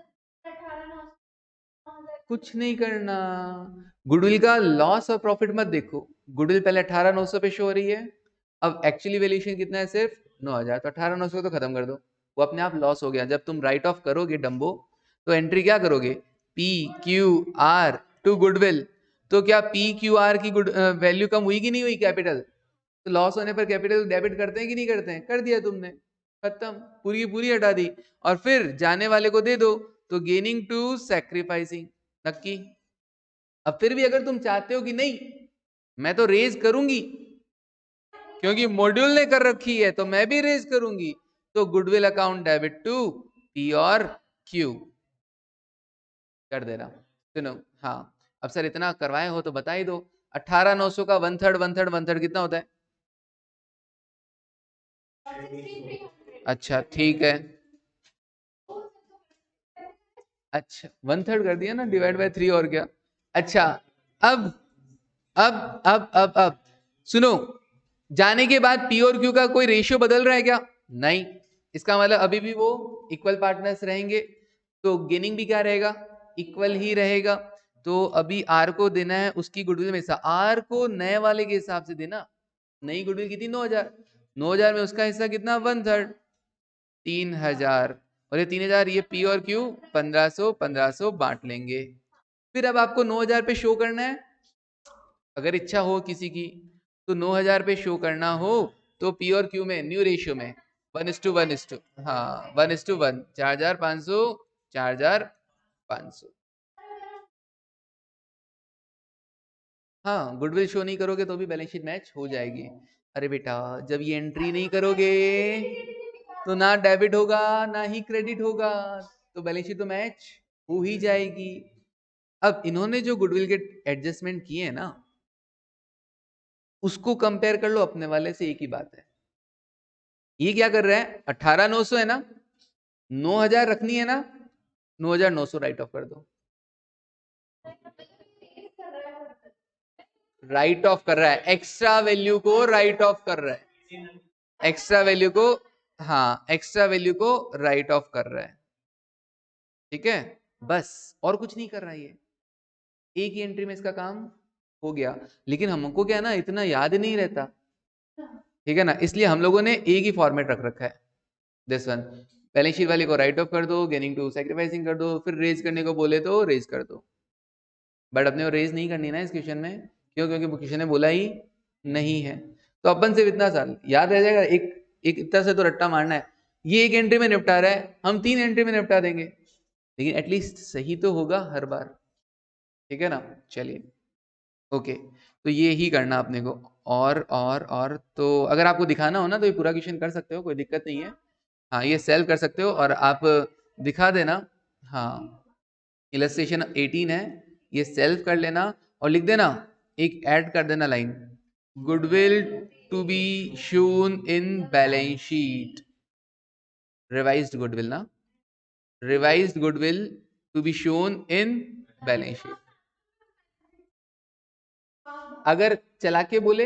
कुछ नहीं करना। गुडविल का लॉस और प्रॉफिट मत देखो। गुडविल पहले 18,900 पे शो हो रही है, अब एक्चुअली वैल्यूएशन कितना है सिर्फ 9,000, तो 18,900 तो खत्म कर दो, वो अपने आप लॉस हो गया। जब तुम राइट ऑफ करोगे डम्बो, तो एंट्री क्या करोगे, P Q R to goodwill. तो क्या पी क्यू आर की वैल्यू कम हुई कि नहीं हुई कैपिटल, तो लॉस होने पर कैपिटल डेबिट करते हैं कि नहीं करते हैं, कर दिया तुमने, खत्म, पूरी की पूरी हटा दी। और फिर जाने वाले को दे दो, तो गेनिंग टू सैक्रिफाइसिंग नक्की। अब फिर भी अगर तुम चाहते हो कि नहीं मैं तो रेज करूंगी क्योंकि मॉड्यूल ने कर रखी है, तो मैं भी रेज करूंगी, तो goodwill account debit to P और क्यू कर देना। सुनो, हाँ अब सर इतना करवाए हो तो बता ही दो, 18,900 का 1/3 1/3 1/3 कितना होता है। अच्छा ठीक है, अच्छा 1/3 कर दिया ना, डिवाइड बाय 3 और क्या। अच्छा अब अब सुनो, जाने के बाद पी और क्यू का कोई रेशियो बदल रहा है क्या, नहीं। इसका मतलब अभी भी वो इक्वल पार्टनर्स रहेंगे, तो गेनिंग भी क्या रहेगा, इक्वल ही रहेगा। तो अभी आर को देना है उसकी गुडविल में हिस्सा, आर को नए वाले के हिसाब से देना। नई गुडविल कितनी 9,000, 9,000 में उसका हिस्सा कितना 1/3, 3,000, और ये 3,000 ये पी और क्यू 1,500 1,500 बांट लेंगे। फिर अब आपको 9,000 पे शो करना है, अगर इच्छा हो किसी की तो 9,000 पे शो करना हो, तो पी और क्यू में न्यू रेशियो में 1:1, हाँ 1:1, 4,500 4,500। हाँ गुडविल शो नहीं करोगे तो भी बैलेंस शीट मैच हो जाएगी। अरे बेटा जब ये एंट्री नहीं करोगे तो ना डेबिट होगा ना ही क्रेडिट होगा, तो बैलेंस शीट तो मैच हो ही जाएगी। अब इन्होंने जो गुडविल के एडजस्टमेंट किए हैं ना, उसको कंपेयर कर लो अपने वाले से, एक ही बात है। ये क्या कर रहे हैं, 18,900 है ना, 9,000 रखनी है ना, 9,900 राइट ऑफ कर दो। राइट ऑफ कर रहा है, एक्स्ट्रा वैल्यू को राइट ऑफ कर रहा है, एक्स्ट्रा वैल्यू को, हाँ एक्स्ट्रा वैल्यू को राइट ऑफ कर रहा है, ठीक है, बस और कुछ नहीं कर रहा है। ये एक ही एंट्री में इसका काम हो गया। लेकिन हमको क्या है ना, इतना याद नहीं रहता, ठीक है ना, इसलिए हम लोगों ने एक ही फॉर्मेट रख रखा है, दिस वन। बैलेंस शीट वाले को राइट ऑफ कर दो, गेनिंग टू सैक्रिफाइसिंग कर दो, फिर रेज करने को बोले तो रेज कर दो। बट अपने को रेज नहीं करनी ना इस क्वेश्चन में, क्यों, क्योंकि क्वेश्चन ने बोला ही नहीं है। तो अपन सिर्फ इतना साल याद रह जाएगा, एक एक इतना से तो रट्टा मारना है, ये एक एंट्री में निपटा रहा है, हम 3 एंट्री में निपटा देंगे, लेकिन एटलीस्ट सही तो होगा हर बार, ठीक है ना। चलिए ओके, तो ये ही करना अपने को। और तो अगर आपको दिखाना हो ना तो ये पूरा क्वेश्चन कर सकते हो, कोई दिक्कत नहीं है। हाँ ये सेल्फ कर सकते हो, और आप दिखा देना। हाँ इलस्ट्रेशन 18 है, ये सेल्फ कर लेना और लिख देना, एक ऐड कर देना line, goodwill to be shown in balance sheet, revised goodwill ना, revised goodwill to be shown in balance sheet. अगर चला के बोले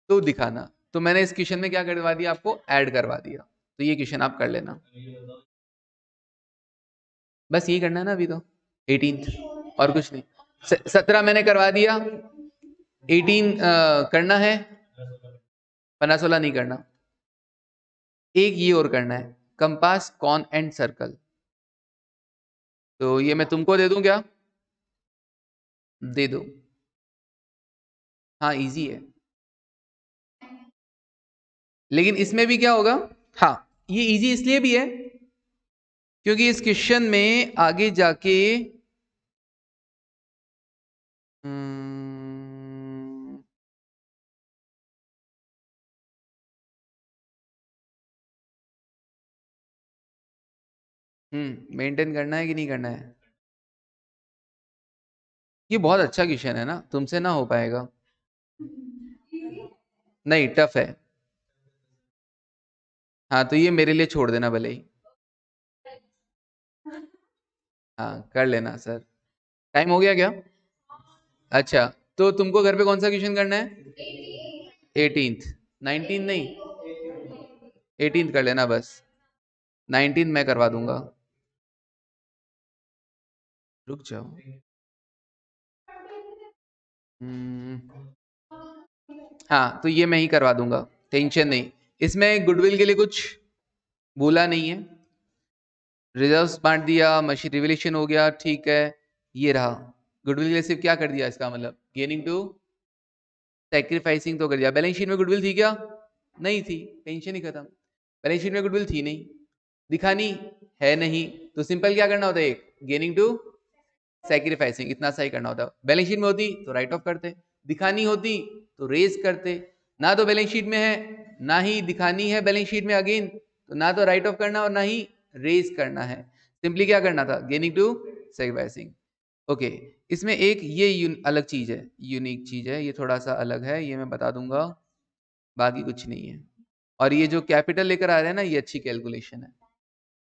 तो दिखाना, तो मैंने इस क्वेश्चन में क्या करवा दिया, आपको ऐड करवा दिया, तो ये क्वेश्चन आप कर लेना। बस यही करना है ना अभी तो, 18th और कुछ नहीं। 17 मैंने करवा दिया, 18 करना है, 15-16 नहीं करना। एक ये और करना है, कंपास कॉन एंड सर्कल। तो ये मैं तुमको दे दूं क्या? दे दो। हाँ इजी है, लेकिन इसमें भी क्या होगा, हाँ ये इजी इसलिए भी है क्योंकि इस क्वेश्चन में आगे जाके मेंटेन करना है कि नहीं करना है। ये बहुत अच्छा क्वेश्चन है ना, तुमसे ना हो पाएगा। नहीं टफ है। हाँ तो ये मेरे लिए छोड़ देना भले ही। हाँ कर लेना सर। टाइम हो गया क्या? अच्छा, तो तुमको घर पे कौन सा क्वेश्चन करना है? 18th। 19 नहीं, 18th कर लेना बस। 19 मैं करवा दूंगा। रुक जाओ। हाँ तो ये मैं ही करवा दूंगा, टेंशन नहीं। इसमें गुडविल के लिए कुछ बोला नहीं है, रिजर्व्स बांट दिया, मशीन रिवोल्यूशन हो गया, ठीक है। ये रहा गुडविल के लिए सिर्फ क्या कर दिया, इसका मतलब गेनिंग टू सैक्रिफाइसिंग तो कर दिया। बैलेंस शीट में गुडविल थी क्या? नहीं थी, टेंशन ही खत्म। बैलेंस शीट में गुडविल थी नहीं, दिखानी है नहीं, तो सिंपल क्या करना होता है, एक गेनिंग टू सैक्रिफाइसिंग, इतना सही करना होता। बैलेंस शीट में होती तो राइट ऑफ करते, दिखानी होती तो रेज करते। ना तो बैलेंस शीट में है, ना ही दिखानी है बैलेंस शीट में अगेन, तो ना तो राइट ऑफ करना और ना ही रेज करना है। सिंपली क्या करना था, गेनिंग टू सैक्रिफाइसिंग। ओके, इसमें एक ये अलग चीज है, यूनिक चीज है, ये थोड़ा सा अलग है, ये मैं बता दूंगा, बाकी कुछ नहीं है। और ये जो कैपिटल लेकर आ रहे हैं ना, ये अच्छी कैलकुलेशन है।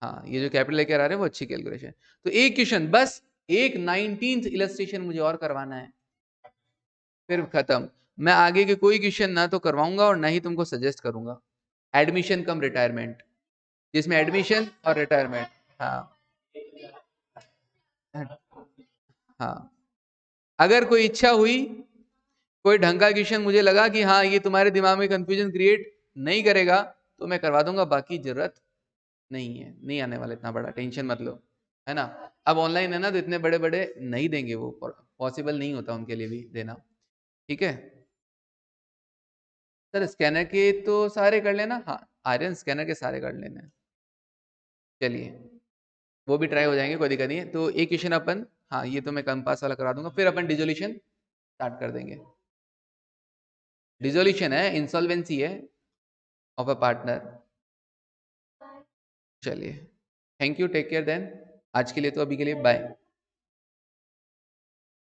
हाँ ये जो कैपिटल लेकर आ रहे हैं वो अच्छी कैलकुलेशन। तो एक क्वेश्चन बस, एक 19th इलस्ट्रेशन मुझे और करवाना है, फिर खत्म। मैं आगे के कोई क्वेश्चन ना तो करवाऊंगा और ना ही तुमको सजेस्ट करूंगा। एडमिशन कम रिटायरमेंट, जिसमें एडमिशन और रिटायरमेंट। हाँ हाँ, अगर कोई इच्छा हुई, कोई ढंग का क्वेश्चन मुझे लगा कि हाँ ये तुम्हारे दिमाग में कंफ्यूजन क्रिएट नहीं करेगा, तो मैं करवा दूंगा, बाकी जरूरत नहीं है, नहीं आने वाला इतना बड़ा, टेंशन मत लो, है ना। अब ऑनलाइन है ना, तो इतने बड़े बड़े नहीं देंगे वो, पॉसिबल नहीं होता उनके लिए भी देना। ठीक है सर, स्कैनर के तो सारे कर लेना, हाँ आयरन स्कैनर के सारे कर लेना है। चलिए वो भी ट्राई हो जाएंगे, कोई दिक्कत नहीं है। तो एक क्वेश्चन अपन, हाँ ये तो मैं कंपास वाला करा दूंगा, फिर अपन डिजोल्यूशन स्टार्ट कर देंगे। डिजोल्यूशन है, इंसॉल्वेंसी है ऑफ अ पार्टनर। चलिए, thank you, take care then. आज के लिए तो अभी के लिए बाय।